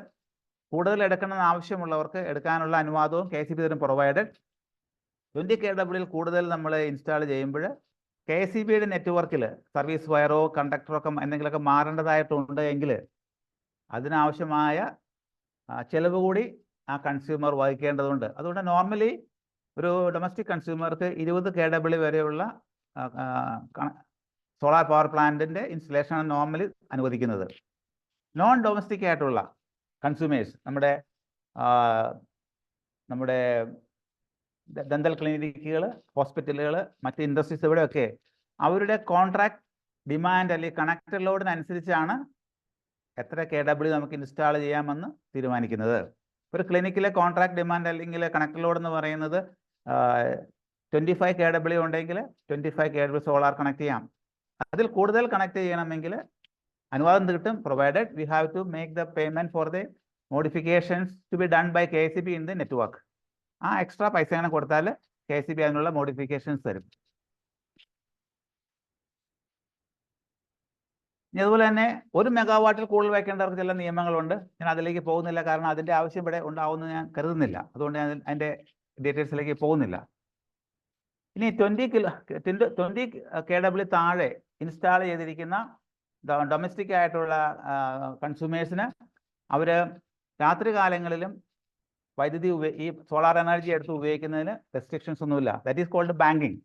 കൂടുതൽ എടുക്കണമെന്ന് ആവശ്യമുള്ളവർക്ക് എടുക്കാനുള്ള അനുവാദവും KCB തരും പ്രൊവൈഡഡ്. 20 kW കൂടുതൽ നമ്മൾ ഇൻസ്റ്റാൾ ചെയ്യുമ്പോൾ KCBയുടെ നെറ്റ്വർക്കിൽ സർവീസ് വയറോ കണ്ടക്ടറോ ഒക്കെ എന്തെങ്കിലുമൊക്കെ മാറേണ്ടതായിട്ടുണ്ട് എങ്കിൽ അതിനാവശ്യമായ ചിലവ് കൂടി ആ കൺസ്യൂമർ വഹിക്കേണ്ടതുണ്ട്. അതുകൊണ്ട് നോർമലി ഒരു ഡൊമസ്റ്റിക് കൺസ്യൂമർക്ക് 20 kW വരെയുള്ള സോളാർ പവർ പ്ലാന്റിന്റെ ഇൻസ്റ്റലേഷനാണ് നോർമലി അനുവദിക്കുന്നത്. നോൺ ഡൊമസ്റ്റിക് ആയിട്ടുള്ള കൺസ്യൂമേഴ്സ്, നമ്മുടെ ദന്തൽ ക്ലിനിക്കുകൾ, ഹോസ്പിറ്റലുകൾ, മറ്റ് ഇൻഡസ്ട്രീസ്, ഇവിടെയൊക്കെ അവരുടെ കോൺട്രാക്ട് ഡിമാൻഡ് അല്ലെങ്കിൽ കണക്ടർ ലോഡിനനുസരിച്ചാണ് എത്ര KW നമുക്ക് ഇൻസ്റ്റാൾ ചെയ്യാമെന്ന് തീരുമാനിക്കുന്നത്. ഒരു ക്ലിനിക്കിലെ കോൺട്രാക്ട് ഡിമാൻഡ് അല്ലെങ്കിൽ കണക്ടർ ലോഡ് എന്ന് പറയുന്നത് 25 kW ഉണ്ടെങ്കിൽ 25 kW സോളാർ കണക്ട് ചെയ്യാം. അതിൽ കൂടുതൽ കണക്ട് ചെയ്യണമെങ്കിൽ അനുവാദം കിട്ടും, provided we have to make the payment for the modifications to be done by KCB in the network. ആ എക്സ്ട്രാ പൈസയാണ് കൊടുത്താൽ KCB അതിനുള്ള മോഡിഫിക്കേഷൻസ് തരും. ഇനി അതുപോലെ തന്നെ 1 മെഗാവാട്ടിൽ കൂടുതൽ വയ്ക്കേണ്ടവർക്ക് ചില നിയമങ്ങളുണ്ട്. ഞാൻ അതിലേക്ക് പോകുന്നില്ല, കാരണം അതിൻ്റെ ആവശ്യം ഇവിടെ ഉണ്ടാവുമെന്ന് ഞാൻ കരുതുന്നില്ല. അതുകൊണ്ട് ഞാൻ അതിൻ്റെ ഡീറ്റെയിൽസിലേക്ക് പോകുന്നില്ല. ഇനി 20 kW താഴെ ഇൻസ്റ്റാൾ ചെയ്തിരിക്കുന്ന ഡൊമസ്റ്റിക് ആയിട്ടുള്ള കൺസ്യൂമേഴ്സിന് അവർ രാത്രി കാലങ്ങളിലും വൈദ്യുതി ഈ സോളാർ എനർജി എടുത്ത് ഉപയോഗിക്കുന്നതിന് റെസ്ട്രിക്ഷൻസ് ഒന്നുമില്ല. That is called banking.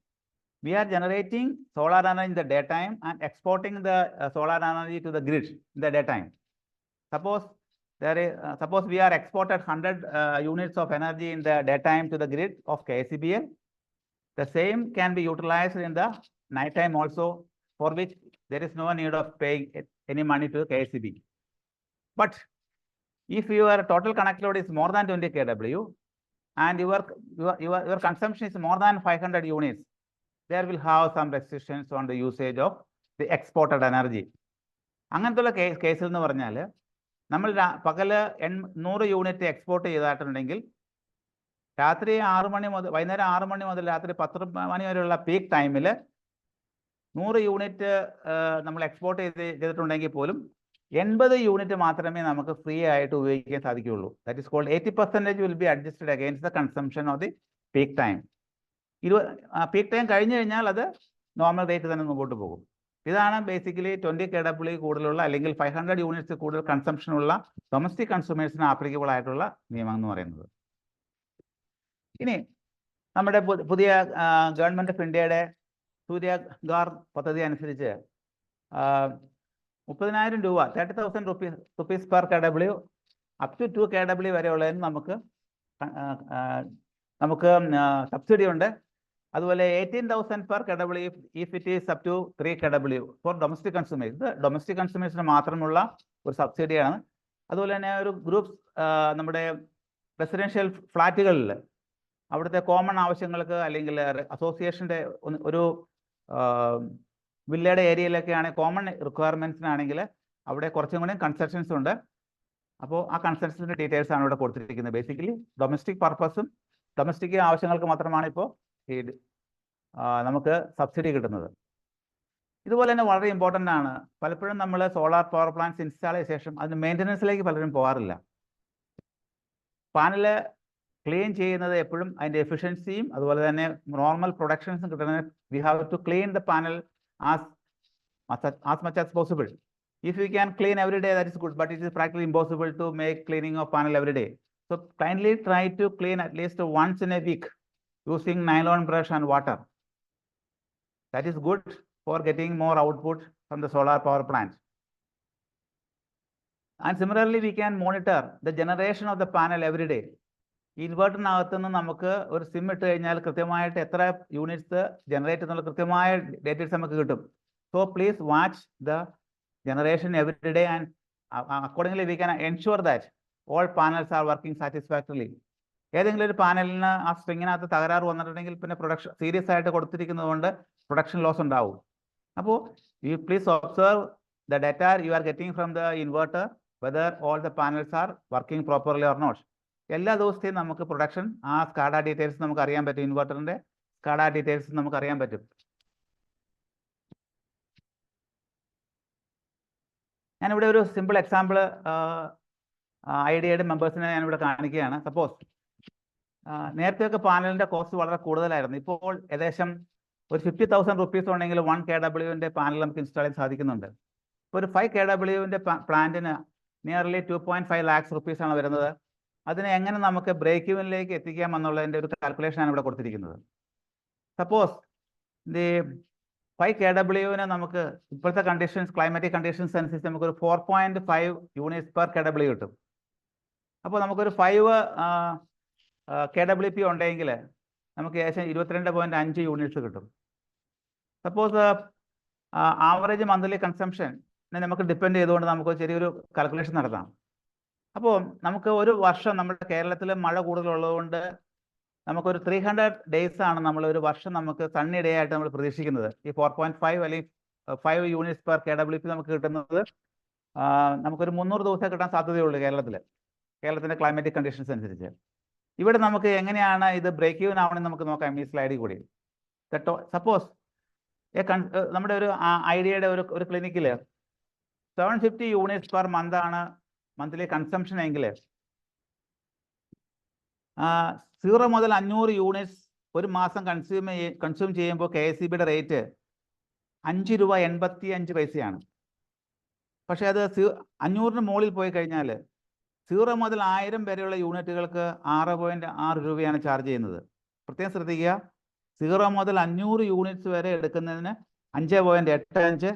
We are generating solar energy in the daytime and exporting the solar energy to the grid in the daytime. Suppose we are exported 100 units of energy in the daytime to the grid of KCBL. The same can be utilized in the nighttime also, for which there is no need of paying any money to KCB. But if your total connect load is more than 20 kW and your consumption is more than 500 units, there will have some restrictions on the usage of the exported energy. അങ്ങനത്തുള്ള കേസിൽ എന്ന് പറഞ്ഞാൽ നമ്മൾ പകല് 100 unit export ചെയ്തിട്ടുണ്ടെങ്കിൽ രാത്രി 6 മണി മുതൽ വൈകുന്നേരം 6 മണി മുതൽ രാത്രി 10 മണി വരെയുള്ള പീക്ക് ടൈമിൽ 100 യൂണിറ്റ് നമ്മൾ എക്സ്പോർട്ട് ചെയ്തിട്ടുണ്ടെങ്കിൽ പോലും 80 യൂണിറ്റ് മാത്രമേ നമുക്ക് ഫ്രീ ആയിട്ട് ഉപയോഗിക്കാൻ സാധിക്കുകയുള്ളൂ. That is called 80% will be adjusted against the consumption of the peak time. Peak time കഴിഞ്ഞു കഴിഞ്ഞാൽ അത് നോർമൽ റേറ്റ് തന്നെ മുമ്പോട്ട് പോകും. ഇതാണ് ബേസിക്കലി 20 kW കൂടുതലുള്ള അല്ലെങ്കിൽ 500 യൂണിറ്റ്സ് കൂടുതൽ കൺസംഷനുള്ള ഡൊമസ്റ്റിക് കൺസ്യൂമേഴ്സിന് ആപ്ലിക്കബിൾ ആയിട്ടുള്ള നിയമം എന്ന് പറയുന്നത്. ഇനി നമ്മുടെ പുതിയ ഗവൺമെന്റ് ഓഫ് ഇന്ത്യയുടെ സൂര്യഗാർ പദ്ധതി അനുസരിച്ച് 30,000 രൂപ 30,000 rupees per KW up to 2 KW വരെയുള്ളതിന് നമുക്ക് സബ്സിഡി ഉണ്ട്. അതുപോലെ 18,000 per KW if it is up to 3 KW for domestic consumers. ഇത് ഡൊമസ്റ്റിക് കൺസ്യൂമേഴ്സിന് മാത്രമുള്ള ഒരു സബ്സിഡിയാണ്. അതുപോലെ തന്നെ ഒരു ഗ്രൂപ്പ് നമ്മുടെ റെസിഡൻഷ്യൽ ഫ്ലാറ്റുകളിൽ അവിടുത്തെ കോമൺ ആവശ്യങ്ങൾക്ക് അല്ലെങ്കിൽ അസോസിയേഷൻ്റെ ഒരു വില്ലയുടെ ഏരിയയിലൊക്കെയാണ് കോമൺ റിക്വയർമെൻറ്റ്സിനാണെങ്കിൽ അവിടെ കുറച്ചും കൂടി കൺസെഷൻസ് ഉണ്ട്. അപ്പോൾ ആ കൺസെഷൻസിൻ്റെ ഡീറ്റെയിൽസ് ആണ് ഇവിടെ കൊടുത്തിരിക്കുന്നത്. ബേസിക്കലി ഡൊമസ്റ്റിക് പർപ്പസും ഡൊമസ്റ്റിക് ആവശ്യങ്ങൾക്ക് മാത്രമാണ് ഇപ്പോൾ ഈ നമുക്ക് സബ്സിഡി കിട്ടുന്നത്. ഇതുപോലെ തന്നെ വളരെ ഇമ്പോർട്ടൻ്റ് ആണ്, പലപ്പോഴും നമ്മൾ സോളാർ പവർ പ്ലാന്റ്സ് ഇൻസ്റ്റാൾ ചെയ്ത ശേഷം അതിന് മെയിൻ്റനൻസിലേക്ക് പലരും പോകാറില്ല. പാനൽ ക്ലീൻ ചെയ്യുന്നത് എപ്പോഴും അതിൻ്റെ എഫിഷ്യൻസിയും അതുപോലെ തന്നെ നോർമൽ പ്രൊഡക്ഷൻസും കിട്ടുന്നതിന് we have to clean the panel as much as possible. If you can clean every day, that is good, but it is practically impossible to make cleaning of panel every day. So kindly try to clean at least once in a week using nylon brush and water. That is good for getting more output from the solar power plant. And similarly, we can monitor the generation of the panel every day. ഇൻവേർട്ടറിനകത്ത് നിന്ന് നമുക്ക് ഒരു SIM ഇട്ട് കഴിഞ്ഞാൽ കൃത്യമായിട്ട് എത്ര units generate എന്നുള്ള കൃത്യമായ dates നമുക്ക് കിട്ടും. So please watch the generation every day, and accordingly we can ensure that all panels are working satisfactorily. ഏതെങ്കിലും ഒരു പാനലിന് ആ സ്ട്രിങ്ങിനകത്ത് തകരാറ് വന്നിട്ടുണ്ടെങ്കിൽ പിന്നെ പ്രൊഡക്ഷൻ സീരിയസ് ആയിട്ട് കൊടുത്തിരിക്കുന്നത് കൊണ്ട് പ്രൊഡക്ഷൻ ലോസ് ഉണ്ടാവും. അപ്പോൾ you please observe the data you are getting from the inverter whether all the panels are working properly or not. എല്ലാ ദിവസത്തെയും നമുക്ക് പ്രൊഡക്ഷൻ ആ സ്കാഡ ഡീറ്റെയിൽസ് നമുക്ക് അറിയാൻ പറ്റും. ഇൻവെർട്ടറിന്റെ സ്കാഡ ഡീറ്റെയിൽസ് നമുക്ക് അറിയാൻ പറ്റും. ഞാനിവിടെ ഒരു സിമ്പിൾ എക്സാമ്പിൾ ഐഡിയയുടെ മെമ്പേഴ്സിനെ ഞാനിവിടെ കാണിക്കുകയാണ്. സപ്പോസ് നേരത്തെയൊക്കെ പാനലിന്റെ കോസ്റ്റ് വളരെ കൂടുതലായിരുന്നു. ഇപ്പോൾ ഏകദേശം ഒരു 50,000 റുപ്പീസ് ഉണ്ടെങ്കിൽ 1 KW പാനൽ നമുക്ക് ഇൻസ്റ്റാൾ ചെയ്യാൻ സാധിക്കുന്നുണ്ട്. ഇപ്പോൾ ഒരു 5 KW പ്ലാന്റിന് നിയർലി 2.5 lakhs റുപ്പീസ് ആണ് വരുന്നത്. അതിനെ എങ്ങനെ നമുക്ക് ബ്രേക്ക് ഇവനിലേക്ക് എത്തിക്കാം എന്നുള്ളതിൻ്റെ ഒരു കാൽക്കുലേഷനാണ് ഇവിടെ കൊടുത്തിരിക്കുന്നത്. സപ്പോസ് ദി 5 KW നമുക്ക് ഇപ്പോഴത്തെ കണ്ടീഷൻസ് ക്ലൈമാറ്റിക് കണ്ടീഷൻസ് അനുസരിച്ച് നമുക്കൊരു 4.5 യൂണിറ്റ്സ് പെർ KW കിട്ടും. അപ്പോൾ നമുക്കൊരു 5 KWP ഉണ്ടെങ്കിൽ നമുക്ക് ഏകദേശം 22.5 യൂണിറ്റ്സ് കിട്ടും. സപ്പോസ് ആവറേജ് മന്ത്ലി കൺസംഷൻ നമുക്ക് ഡിപ്പെൻഡ് ചെയ്തുകൊണ്ട് നമുക്ക് ചെറിയൊരു കാൽക്കുലേഷൻ നടത്താം. അപ്പോൾ നമുക്ക് ഒരു വർഷം നമ്മുടെ കേരളത്തിൽ മഴ കൂടുതലുള്ളതുകൊണ്ട് നമുക്കൊരു 300 days ആണ് നമ്മൾ ഒരു വർഷം നമുക്ക് സണ്ണി ഡേ ആയിട്ട് നമ്മൾ പ്രതീക്ഷിക്കുന്നത്. ഈ 4.5 അല്ലെങ്കിൽ 5 യൂണിറ്റ്സ് പെർ KWP നമുക്ക് കിട്ടുന്നത് നമുക്കൊരു 300 ദിവസം കിട്ടാൻ സാധ്യതയുള്ളൂ കേരളത്തിൻ്റെ ക്ലൈമാറ്റിക് കണ്ടീഷൻസ് അനുസരിച്ച്. ഇവിടെ നമുക്ക് എങ്ങനെയാണ് ഇത് ബ്രേക്ക് ഈവൻ ആവണമെന്ന് നമുക്ക് നോക്കാം ഈ സ്ലൈഡിൽ കൂടി. സപ്പോസ് നമ്മുടെ ഒരു ഐഡിയയുടെ ഒരു ക്ലിനിക്കിൽ 750 യൂണിറ്റ്സ് പെർ മന്ത് ആണ് മന്ത്ലി കൺസംഷൻ എങ്കിൽ 0 മുതൽ 500 യൂണിറ്റ്സ് ഒരു മാസം കൺസ്യൂം ചെയ്യുമ്പോൾ KSEBിയുടെ റേറ്റ് 5 രൂപ 85 പൈസയാണ്. പക്ഷേ അത് 500-ന് മുകളിൽ പോയി കഴിഞ്ഞാൽ 0 മുതൽ 1000 വരെയുള്ള യൂണിറ്റുകൾക്ക് 6.6 രൂപയാണ് ചാർജ് ചെയ്യുന്നത്. പ്രത്യേകം ശ്രദ്ധിക്കുക, 0 മുതൽ 500 യൂണിറ്റ്സ് വരെ എടുക്കുന്നതിന് 5.85,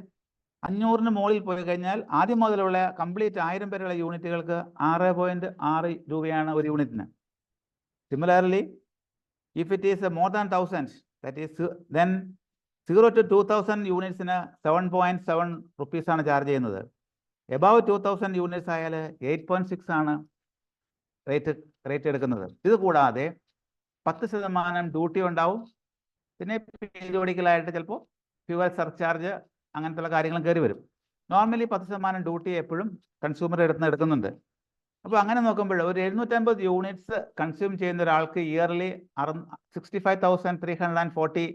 500-ന് മുകളിൽ പോയി കഴിഞ്ഞാൽ ആദ്യം മുതലുള്ള കംപ്ലീറ്റ് 1000 വരെയുള്ള യൂണിറ്റുകൾക്ക് 6.6 രൂപയാണ് ഒരു യൂണിറ്റിന്. Similarly, if it is more than 1,000, that is then 0 to 2,000 യൂണിറ്റ്സിന് 7.7 rupees ആണ് ചാർജ് ചെയ്യുന്നത്. എബവ് 2,000 യൂണിറ്റ്സ് ആയാൽ 8.6 ആണ് റേറ്റ് എടുക്കുന്നത്. ഇത് കൂടാതെ 10% ഡ്യൂട്ടി ഉണ്ടാവും. പിന്നെ പീരിയോഡിക്കലായിട്ട് ചിലപ്പോൾ ഫ്യൂവൽ സർചാർജ് അങ്ങനത്തെ കാര്യങ്ങളും കയറി വരും. നോർമലി 10% ഡ്യൂട്ടി എപ്പോഴും കൺസ്യൂമർ എടുക്കുന്നുണ്ട്. അപ്പോൾ അങ്ങനെ നോക്കുമ്പോൾ ഒരു 750 യൂണിറ്റ്സ് കൺസ്യൂം ചെയ്യുന്ന ഒരാൾക്ക് ഇയർലി 65,340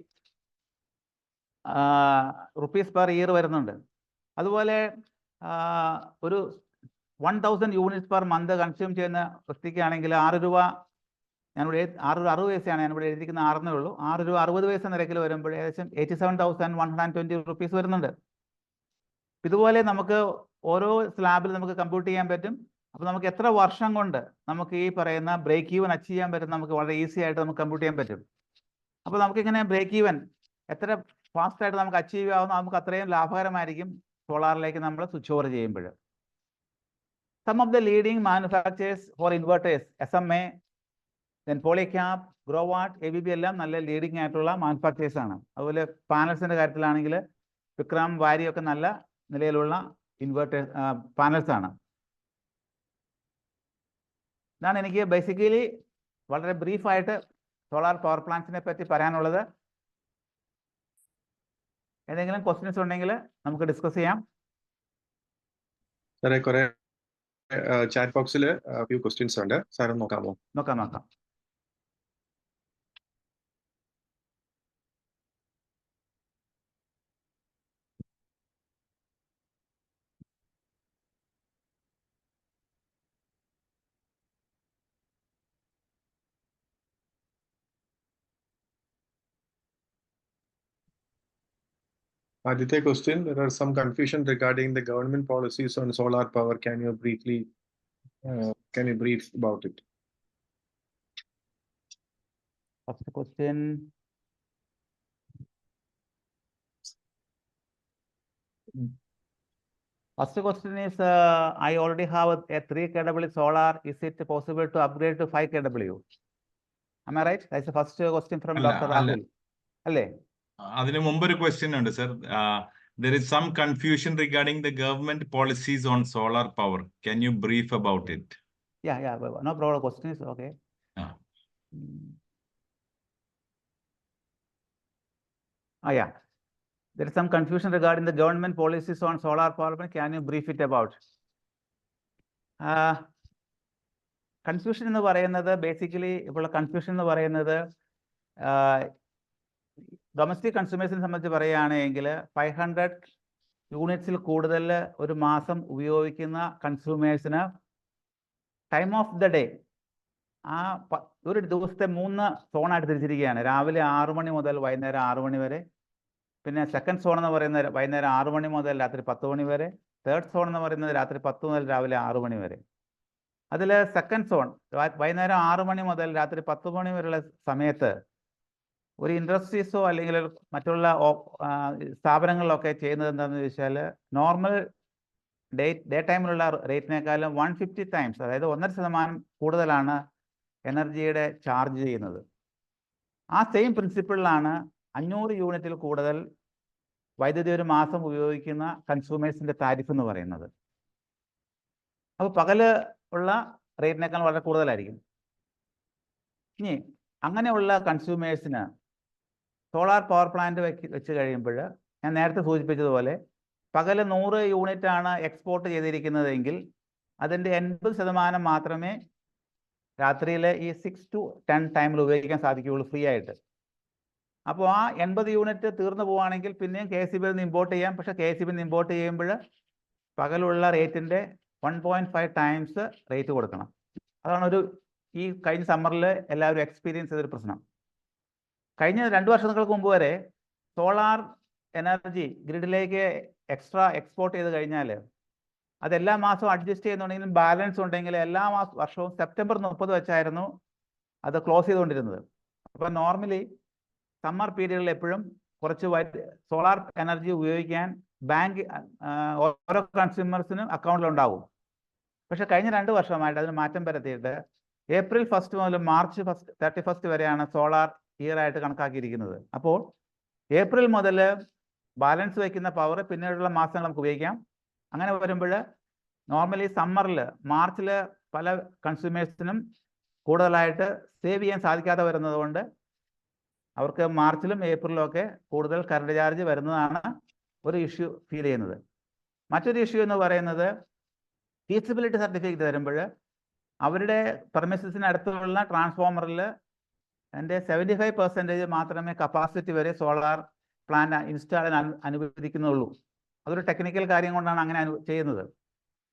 റുപ്പീസ് പെർ ഇയർ വരുന്നുണ്ട്. അതുപോലെ ഒരു 1,000 യൂണിറ്റ്സ് പെർ മന്ത് കൺസ്യൂം ചെയ്യുന്ന വ്യക്തിക്കാണെങ്കിൽ 6 രൂപ, ഞാനിവിടെ 60 പൈസയാണ് ഞാനിവിടെ എഴുതിയിരിക്കുന്ന 6 ഉള്ളൂ. 6 രൂപ 60 പൈസ നിരക്കിൽ വരുമ്പോൾ ഏകദേശം 87,120 റുപ്പീസ് വരുന്നുണ്ട്. ഇതുപോലെ നമുക്ക് ഓരോ സ്ലാബിൽ നമുക്ക് കമ്പ്യൂട്ട് ചെയ്യാൻ പറ്റും. അപ്പോൾ നമുക്ക് എത്ര വർഷം കൊണ്ട് നമുക്ക് ഈ പറയുന്ന ബ്രേക്ക് ഈവൻ അച്ചീവ് ചെയ്യാൻ പറ്റും നമുക്ക് വളരെ ഈസി ആയിട്ട് നമുക്ക് കമ്പ്യൂട്ട് ചെയ്യാൻ പറ്റും. അപ്പോൾ നമുക്കിങ്ങനെ ബ്രേക്ക് ഈവൻ എത്ര ഫാസ്റ്റ് ആയിട്ട് നമുക്ക് അച്ചീവ് ആവുന്ന നമുക്ക് അത്രയും ലാഭകരമായിരിക്കും സോളാറിലേക്ക് നമ്മൾ സ്വിച്ച് ഓവർ ചെയ്യുമ്പോൾ. Some of the leading manufacturers for inverters, SMA, then Polycab, Growatt, ABB എല്ലാം നല്ല ലീഡിംഗ് ആയിട്ടുള്ള മാനുഫാക്ചേഴ്സ് ആണ്. അതുപോലെ പാനൽസിന്റെ കാര്യത്തിലാണെങ്കിൽ വിക്രം, വാരി ഒക്കെ നല്ല നിലയിലുള്ള ഇൻവെർട്ടേഴ്സ് പാനൽസ് ആണ്. ഇതാണ് എനിക്ക് ബേസിക്കലി വളരെ ബ്രീഫായിട്ട് സോളാർ പവർ പ്ലാന്റ്സിനെ പറ്റി പറയാനുള്ളത്. എന്തെങ്കിലും ക്വസ്റ്റ്യൻസ് ഉണ്ടെങ്കിൽ നമുക്ക് ഡിസ്കസ് ചെയ്യാം. സാറേ, കുറെ ചാറ്റ് ബോക്സിൽ ഫ്യൂ ക്വസ്റ്റ്യൻസ് ഉണ്ട്, സാറ് നോക്കാമോ? നോക്കാം. Aditya question, there are some confusion regarding the government policies on solar power. Can you brief about it? First question. First question is, I already have a 3 kW solar. Is it possible to upgrade to 5 kW? Am I right? That's the first question from Dr. Rahul. Alle? അതിന് മുമ്പ് ഒരു question ഉണ്ട് sir. There is some confusion regarding the government policies on solar power. Can you brief about it? Yeah, no problem. Question is okay. Yeah. There is some confusion regarding the government policies on solar power. Can you brief it about? Confusion എന്ന് പറയുന്നത് basically ഇപ്പോൾ confusion എന്ന് പറയുന്നത് domestic കൺസ്യൂമേഴ്സിനെ സംബന്ധിച്ച് പറയുകയാണെങ്കിൽ 500 യൂണിറ്റ്സിൽ കൂടുതൽ ഒരു മാസം ഉപയോഗിക്കുന്ന കൺസ്യൂമേഴ്സിന് ടൈം ഓഫ് ദ ഡേ ഒരു ദിവസത്തെ 3 സോണായിട്ട് തിരിച്ചിരിക്കുകയാണ്. രാവിലെ 6 മണി മുതൽ വൈകുന്നേരം 6 മണി വരെ. പിന്നെ സെക്കൻഡ് സോൺ എന്ന് പറയുന്നത് വൈകുന്നേരം 6 മണി മുതൽ രാത്രി 10 മണി വരെ. തേർഡ് സോൺ എന്ന് പറയുന്നത് രാത്രി 10 മുതൽ രാവിലെ 6 മണി വരെ. അതിൽ സെക്കൻഡ് സോൺ വൈകുന്നേരം 6 മണി മുതൽ രാത്രി 10 മണി വരെയുള്ള സമയത്ത് ഒരു ഇൻഡസ്ട്രീസോ അല്ലെങ്കിൽ മറ്റുള്ള സ്ഥാപനങ്ങളിലൊക്കെ ചെയ്യുന്നത് എന്താണെന്ന് ചോദിച്ചാൽ നോർമൽ ഡേ ടൈമിലുള്ള റേറ്റിനേക്കാളും 150 ടൈംസ്, അതായത് 1.5% കൂടുതലാണ് എനർജിയുടെ ചാർജ് ചെയ്യുന്നത്. ആ സെയിം പ്രിൻസിപ്പിളിലാണ് 500 യൂണിറ്റിൽ കൂടുതൽ വൈദ്യുതി ഒരു മാസം ഉപയോഗിക്കുന്ന കൺസ്യൂമേഴ്സിന്റെ താരിഫ് എന്ന് പറയുന്നത്. അപ്പോൾ പകല് ഉള്ള റേറ്റിനേക്കാൾ വളരെ കൂടുതലായിരിക്കും. ഇനി അങ്ങനെയുള്ള കൺസ്യൂമേഴ്സിന് സോളാർ പവർ പ്ലാന്റ് വെച്ച് കഴിയുമ്പോൾ ഞാൻ നേരത്തെ സൂചിപ്പിച്ചതുപോലെ പകല് 100 യൂണിറ്റ് ആണ് എക്സ്പോർട്ട് ചെയ്തിരിക്കുന്നതെങ്കിൽ അതിൻ്റെ 80% മാത്രമേ രാത്രിയിലെ ഈ 6 to 10 ടൈമിൽ ഉപയോഗിക്കാൻ സാധിക്കുകയുള്ളൂ ഫ്രീ ആയിട്ട്. അപ്പോൾ ആ 80 യൂണിറ്റ് തീർന്നു പോവുകയാണെങ്കിൽ പിന്നെയും KSEBിൽ നിന്ന് ഇമ്പോർട്ട് ചെയ്യാം. പക്ഷേ KSEBിൽ നിന്ന് ഇമ്പോർട്ട് ചെയ്യുമ്പോൾ പകലുള്ള റേറ്റിൻ്റെ 1.5 ടൈംസ് റേറ്റ് കൊടുക്കണം. അതാണ് ഈ കഴിഞ്ഞ സമ്മറിൽ എല്ലാവരും എക്സ്പീരിയൻസ് ചെയ്തൊരു പ്രശ്നം. കഴിഞ്ഞ 2 വർഷങ്ങൾക്ക് മുമ്പ് വരെ സോളാർ എനർജി ഗ്രിഡിലേക്ക് എക്സ്ട്രാ എക്സ്പോർട്ട് ചെയ്ത് കഴിഞ്ഞാൽ അതെല്ലാ മാസവും അഡ്ജസ്റ്റ് ചെയ്യുന്നുണ്ടെങ്കിലും ബാലൻസ് ഉണ്ടെങ്കിൽ എല്ലാ വർഷവും സെപ്റ്റംബർ 30 വെച്ചായിരുന്നു അത് ക്ലോസ് ചെയ്തുകൊണ്ടിരുന്നത്. അപ്പോൾ നോർമലി സമ്മർ പീരീഡിൽ എപ്പോഴും കുറച്ച് സോളാർ എനർജി ഉപയോഗിക്കാൻ ബാങ്ക് ഓരോ കൺസ്യൂമേഴ്സിനും അക്കൗണ്ടിലുണ്ടാവും. പക്ഷേ കഴിഞ്ഞ 2 വർഷമായിട്ട് അതിന് മാറ്റം വരുത്തിയിട്ട് April 1 മുതൽ March 31 വരെയാണ് സോളാർ ഇയർ ആയിട്ട് കണക്കാക്കിയിരിക്കുന്നത്. അപ്പോൾ ഏപ്രിൽ മുതൽ ബാലൻസ് വയ്ക്കുന്ന പവർ പിന്നീടുള്ള മാസങ്ങൾ നമുക്ക് ഉപയോഗിക്കാം. അങ്ങനെ വരുമ്പോൾ നോർമലി സമ്മറിൽ മാർച്ചിൽ പല കൺസ്യൂമേഴ്സിനും കൂടുതലായിട്ട് സേവ് ചെയ്യാൻ സാധിക്കാതെ വരുന്നത് കൊണ്ട് അവർക്ക് മാർച്ചിലും ഏപ്രിലും ഒക്കെ കൂടുതൽ കറണ്ട് ചാർജ് വരുന്നതാണ് ഒരു ഇഷ്യൂ ഫീൽ ചെയ്യുന്നത്. മറ്റൊരു ഇഷ്യൂ എന്ന് പറയുന്നത് ഫീസിബിലിറ്റി സർട്ടിഫിക്കറ്റ് തരുമ്പോൾ അവരുടെ പെർമിസസിന് അടുത്തുള്ള ട്രാൻസ്ഫോമറിൽ അതിൻ്റെ 75% മാത്രമേ കപ്പാസിറ്റി വരെ സോളാർ പ്ലാന്റ് ഇൻസ്റ്റാൾ ചെയ്യാൻ അനുവദിക്കുന്നുള്ളൂ. അതൊരു ടെക്നിക്കൽ കാര്യം കൊണ്ടാണ് അങ്ങനെ ചെയ്യുന്നത്.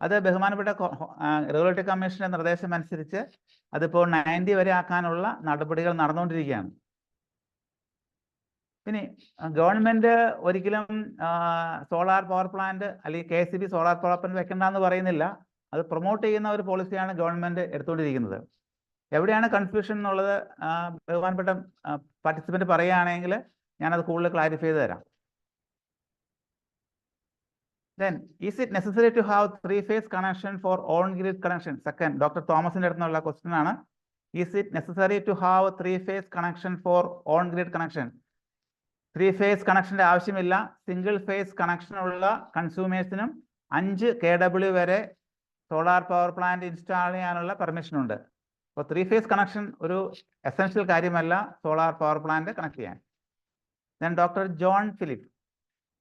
അത് ബഹുമാനപ്പെട്ട റെഗുലേറ്ററി കമ്മീഷന്റെ നിർദ്ദേശം അനുസരിച്ച് അതിപ്പോൾ 90 വരെ ആക്കാനുള്ള നടപടികൾ നടന്നുകൊണ്ടിരിക്കുകയാണ്. ഇനി ഗവൺമെന്റ് ഒരിക്കലും സോളാർ പവർ പ്ലാന്റ് അല്ലെങ്കിൽ KSEB സോളാർ പവർ പ്ലാന്റ് വെക്കണ്ടെന്ന് പറയുന്നില്ല. അത് പ്രൊമോട്ട് ചെയ്യുന്ന ഒരു പോളിസിയാണ് ഗവൺമെന്റ് എടുത്തുകൊണ്ടിരിക്കുന്നത്. എവിടെയാണ് കൺഫ്യൂഷൻ എന്നുള്ളത് ബഹുമാനപ്പെട്ട പാർട്ടിസിപ്പന്റ് പറയുകയാണെങ്കിൽ ഞാനത് കൂടുതൽ ക്ലാരിഫൈ ചെയ്ത് തരാം. Then, is it necessary to have three-phase connection for on-grid connection? Second, Dr. Thomas's question ആണ്. Is it necessary to have three-phase connection for on-grid connection? Three-phase connection ആവശ്യമില്ല. Single-phase connection ഉള്ള കൺസ്യൂമേഴ്സിനും 5 kW വരെ solar power plant install ചെയ്യാനുള്ള permission ഉണ്ട്. അപ്പോൾ three-phase connection ഒരു essential കാര്യമല്ല solar power plant connect ചെയ്യാൻ. Then Dr. John Philip,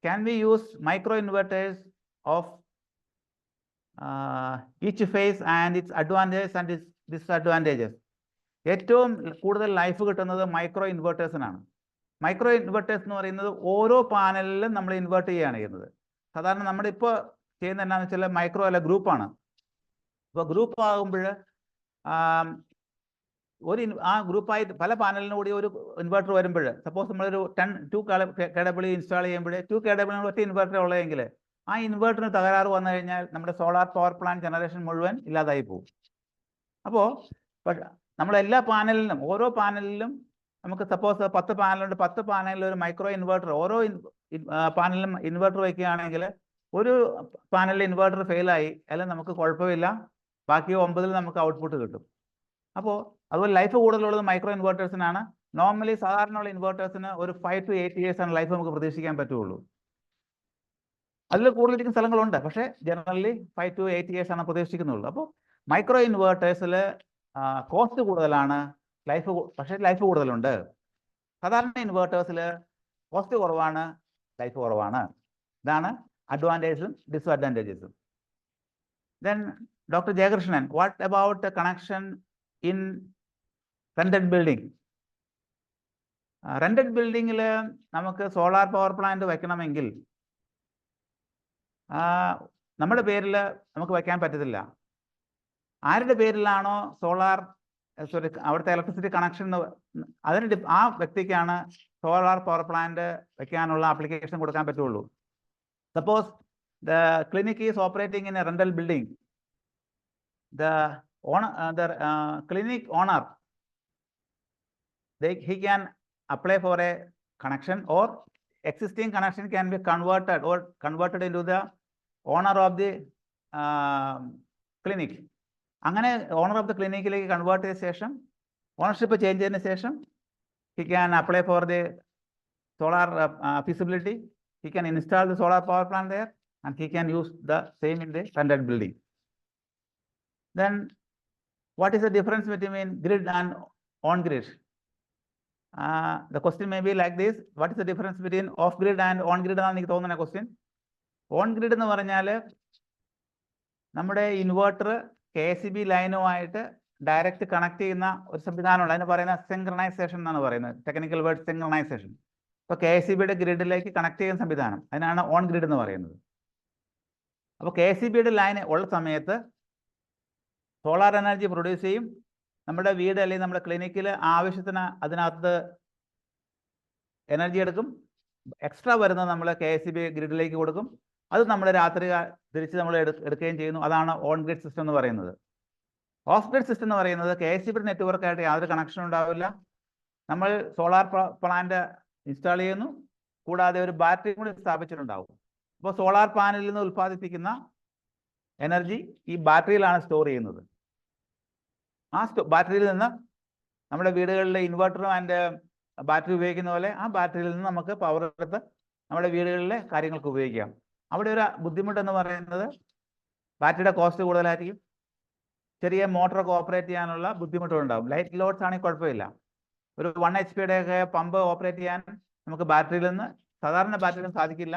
can we use micro inverters of each phase and its advantages and its disadvantages? ഏറ്റവും കൂടുതൽ life കിട്ടുന്നത് micro ഇൻവെർട്ടേഴ്സിനാണ്. Micro inverters എന്ന് പറയുന്നത് ഓരോ പാനലിലും നമ്മൾ ഇൻവേർട്ട് ചെയ്യുകയാണ് ചെയ്യുന്നത്. സാധാരണ നമ്മുടെ ഇപ്പോൾ ചെയ്യുന്നത് എന്താണെന്ന് വെച്ചാൽ മൈക്രോ അല്ല ഗ്രൂപ്പാണ്. ഇപ്പോൾ ഗ്രൂപ്പ് ആകുമ്പോൾ ആ ഗ്രൂപ്പായിട്ട് പല പാനലിനും കൂടി ഒരു ഇൻവെർട്ടർ വരുമ്പോൾ, സപ്പോസ് നമ്മളൊരു 2 kW ഇൻസ്റ്റാൾ ചെയ്യുമ്പോൾ 2 kW ഒറ്റ ഇൻവെർട്ടർ ഉള്ളതെങ്കിൽ ആ ഇൻവെർട്ടറിന് തകരാറ് വന്നു കഴിഞ്ഞാൽ നമ്മുടെ സോളാർ പവർ പ്ലാന്റ് ജനറേഷൻ മുഴുവൻ ഇല്ലാതായി പോകും. അപ്പോൾ നമ്മളെല്ലാ പാനലിലും ഓരോ പാനലിലും നമുക്ക് സപ്പോസ് 10 പാനലുണ്ട്, 10 പാനലിൽ ഒരു മൈക്രോ ഇൻവെർട്ടർ ഓരോ പാനലിലും ഇൻവെർട്ടർ വയ്ക്കുകയാണെങ്കിൽ ഒരു പാനലിൽ ഇൻവെർട്ടർ ഫെയിലായി അല്ലെങ്കിൽ നമുക്ക് കുഴപ്പമില്ല, ബാക്കി 9 നമുക്ക് ഔട്ട്പുട്ട് കിട്ടും. അപ്പോൾ അതുപോലെ ലൈഫ് കൂടുതലുള്ളത് മൈക്രോ ഇൻവെർട്ടേഴ്സിനാണ്. നോർമലി സാധാരണയുള്ള ഇൻവെർട്ടേഴ്സിന് ഒരു 5 to 8 years ആണ് ലൈഫ് നമുക്ക് പ്രതീക്ഷിക്കാൻ പറ്റുള്ളൂ. അതിൽ കൂടുതലിരിക്കുന്ന സ്ഥലങ്ങളുണ്ട്, പക്ഷേ ജനറലി 5 to 8 years ആണ് പ്രതീക്ഷിക്കുന്നുള്ളൂ. അപ്പോൾ മൈക്രോ ഇൻവെർട്ടേഴ്സിൽ കോസ്റ്റ് കൂടുതലാണ്, പക്ഷേ ലൈഫ് കൂടുതലുണ്ട്. സാധാരണ ഇൻവെർട്ടേഴ്സിൽ കോസ്റ്റ് കുറവാണ്, ലൈഫ് കുറവാണ്. ഇതാണ് അഡ്വാൻറ്റേജസും ഡിസ്അഡ്വാൻറ്റേജസും. Then Dr. Jayakrishnan, what about the connection in rented building? Rented ബിൽഡിങ്ങിൽ നമുക്ക് സോളാർ പവർ പ്ലാന്റ് വയ്ക്കണമെങ്കിൽ നമ്മുടെ പേരിൽ നമുക്ക് വയ്ക്കാൻ പറ്റത്തില്ല. ആരുടെ പേരിലാണോ അവിടുത്തെ ഇലക്ട്രിസിറ്റി കണക്ഷൻ അതിന് ആ വ്യക്തിക്കാണ് സോളാർ പവർ പ്ലാന്റ് വയ്ക്കാനുള്ള ആപ്ലിക്കേഷൻ കൊടുക്കാൻ പറ്റുള്ളൂ. Suppose the clinic is operating in A rental building, the clinic owner, he can apply for a connection, or existing connection can be converted into the owner of the clinic. അങ്ങനെ owner of the ക്ലിനിക്കിലേക്ക് convert ചെയ്ത ശേഷം ownership change ചെയ്തതിന് ശേഷം he can apply for the solar feasibility, he can install the solar power plant there and he can use the same in the rented building. Then what is the difference between grid and on-grid? The question may be like this: what is the difference between off-grid and on-grid? എന്നാണ് എനിക്ക് തോന്നുന്ന question. On-grid എന്ന് പറഞ്ഞാൽ നമ്മുടെ inverter KCB ലൈനുമായിട്ട് direct connect ചെയ്യുന്ന ഒരു സംവിധാനമുണ്ട്. അതിന് പറയുന്ന സിങ്ക്രണൈസേഷൻ എന്നാണ് പറയുന്നത്, ടെക്നിക്കൽ വേർഡ് സിങ്ക്രണൈസേഷൻ. ഇപ്പോൾ KCBയുടെ ഗ്രിഡിലേക്ക് കണക്ട് ചെയ്യുന്ന സംവിധാനം, അതിനാണ് ഓൺ-ഗ്രിഡ് എന്ന് പറയുന്നത്. അപ്പോൾ KCBയുടെ ലൈൻ ഉള്ള സമയത്ത് സോളാർ എനർജി പ്രൊഡ്യൂസ് ചെയ്യും. നമ്മുടെ വീട് അല്ലെങ്കിൽ നമ്മുടെ ക്ലിനിക്കിൽ ആവശ്യത്തിന് അതിനകത്ത് എനർജി എടുക്കും. എക്സ്ട്രാ വരുന്നത് നമ്മൾ KCB ഗ്രിഡിലേക്ക് കൊടുക്കും. അത് നമ്മൾ രാത്രി തിരിച്ച് നമ്മൾ എടുക്കുകയും ചെയ്യുന്നു. അതാണ് ഓൺ ഗ്രിഡ് സിസ്റ്റം എന്ന് പറയുന്നത്. ഓഫ് ഗ്രിഡ് സിസ്റ്റം എന്ന് പറയുന്നത് KCB നെറ്റ്വർക്കായിട്ട് യാതൊരു കണക്ഷനും ഉണ്ടാവില്ല. നമ്മൾ സോളാർ പ്ലാന്റ് ഇൻസ്റ്റാൾ ചെയ്യുന്നു, കൂടാതെ ഒരു ബാറ്ററി കൂടി സ്ഥാപിച്ചിട്ടുണ്ടാവും. അപ്പോൾ സോളാർ പാനലിൽ നിന്ന് ഉൽപ്പാദിപ്പിക്കുന്ന എനർജി ഈ ബാറ്ററിയിലാണ് സ്റ്റോർ ചെയ്യുന്നത്. ആ ബാറ്ററിയിൽ നിന്ന് നമ്മുടെ വീടുകളിലെ ഇൻവെർട്ടറും ആൻഡ് ബാറ്ററി ഉപയോഗിക്കുന്ന പോലെ ആ ബാറ്ററിയിൽ നിന്ന് നമുക്ക് പവർ എടുത്ത് നമ്മുടെ വീടുകളിലെ കാര്യങ്ങൾക്ക് ഉപയോഗിക്കാം. അവിടെ ഒരു ബുദ്ധിമുട്ടെന്ന് പറയുന്നത് ബാറ്ററിയുടെ കോസ്റ്റ് കൂടുതലായിരിക്കും, ചെറിയ മോട്ടറൊക്കെ ഓപ്പറേറ്റ് ചെയ്യാനുള്ള ബുദ്ധിമുട്ടുകളുണ്ടാകും. ലൈറ്റ് ലോഡ്സ് ആണെങ്കിൽ കുഴപ്പമില്ല. ഒരു 1 HP ഒക്കെ പമ്പ് ഓപ്പറേറ്റ് ചെയ്യാൻ നമുക്ക് ബാറ്ററിയിൽ നിന്ന് സാധാരണ ബാറ്ററിയിൽ നിന്ന് സാധിക്കില്ല.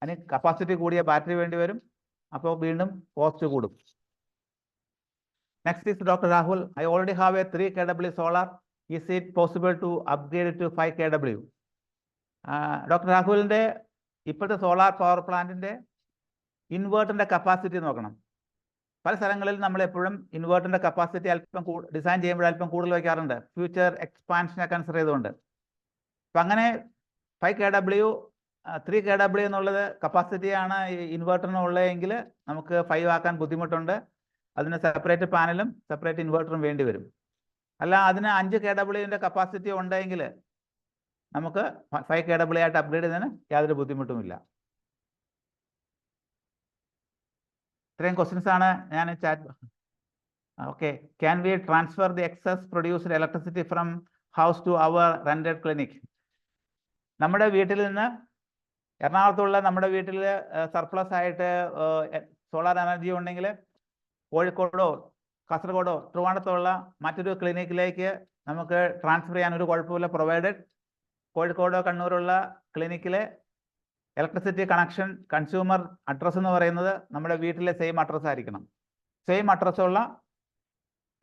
അതിന് കപ്പാസിറ്റി കൂടിയ ബാറ്ററി വേണ്ടി വരും. അപ്പോൾ വീണ്ടും കോസ്റ്റ് കൂടും. Next is Dr. Rahul. I already have a 3 kW solar. Is it possible to upgrade it to 5 kW? Doctor രാഹുലിൻ്റെ ഇപ്പോഴത്തെ സോളാർ പവർ പ്ലാന്റിൻ്റെ ഇൻവേർട്ടറിൻ്റെ കപ്പാസിറ്റി നോക്കണം. പല സ്ഥലങ്ങളിൽ നമ്മൾ എപ്പോഴും ഇൻവേർട്ടറിൻ്റെ കപ്പാസിറ്റി അല്പം ഡിസൈൻ ചെയ്യുമ്പോൾ അല്പം കൂടുതൽ വയ്ക്കാറുണ്ട്, ഫ്യൂച്ചർ എക്സ്പാൻഷനെ കൺസിഡർ ചെയ്തുകൊണ്ട്. അപ്പം അങ്ങനെ 5 kW 3 kW എന്നുള്ളത് കപ്പാസിറ്റിയാണ് ഇൻവേർട്ടറിന് ഉള്ളതെങ്കിൽ നമുക്ക് 5 ആക്കാൻ ബുദ്ധിമുട്ടുണ്ട്. അതിന് സെപ്പറേറ്റ് പാനലും സെപ്പറേറ്റ് ഇൻവേർട്ടറും വേണ്ടി വരും. അല്ല, അതിന് 5 kW കപ്പാസിറ്റി ഉണ്ടെങ്കിൽ നമുക്ക് 5 kW ആയിട്ട് അപ്ഗ്രേഡ് ചെയ്യുന്നതിന് യാതൊരു ബുദ്ധിമുട്ടുമില്ല. ഇത്രയും ക്വസ്റ്റ്യൻസ് ആണ് ഞാൻ chat. Okay, can we transfer the excess produced electricity from house to our rented clinic? നമ്മുടെ വീട്ടിൽ നിന്ന് എറണാകുളത്തുള്ള നമ്മുടെ വീട്ടിൽ സർപ്ലസ് ആയിട്ട് സോളാർ എനർജി ഉണ്ടെങ്കിൽ കോഴിക്കോടോ കാസർഗോഡോ ട്രിവാൻഡ്രത്തുള്ള മറ്റൊരു ക്ലിനിക്കിലേക്ക് നമുക്ക് ട്രാൻസ്ഫർ ചെയ്യാൻ ഒരു കുഴപ്പമില്ല, പ്രൊവൈഡഡ് കോഴിക്കോടോ കണ്ണൂരുള്ള ക്ലിനിക്കിലെ ഇലക്ട്രിസിറ്റി കണക്ഷൻ കൺസ്യൂമർ അഡ്രസ്സ് എന്ന് പറയുന്നത് നമ്മുടെ വീട്ടിലെ സെയിം അഡ്രസ്സ് ആയിരിക്കണം. സെയിം അഡ്രസ്സുള്ള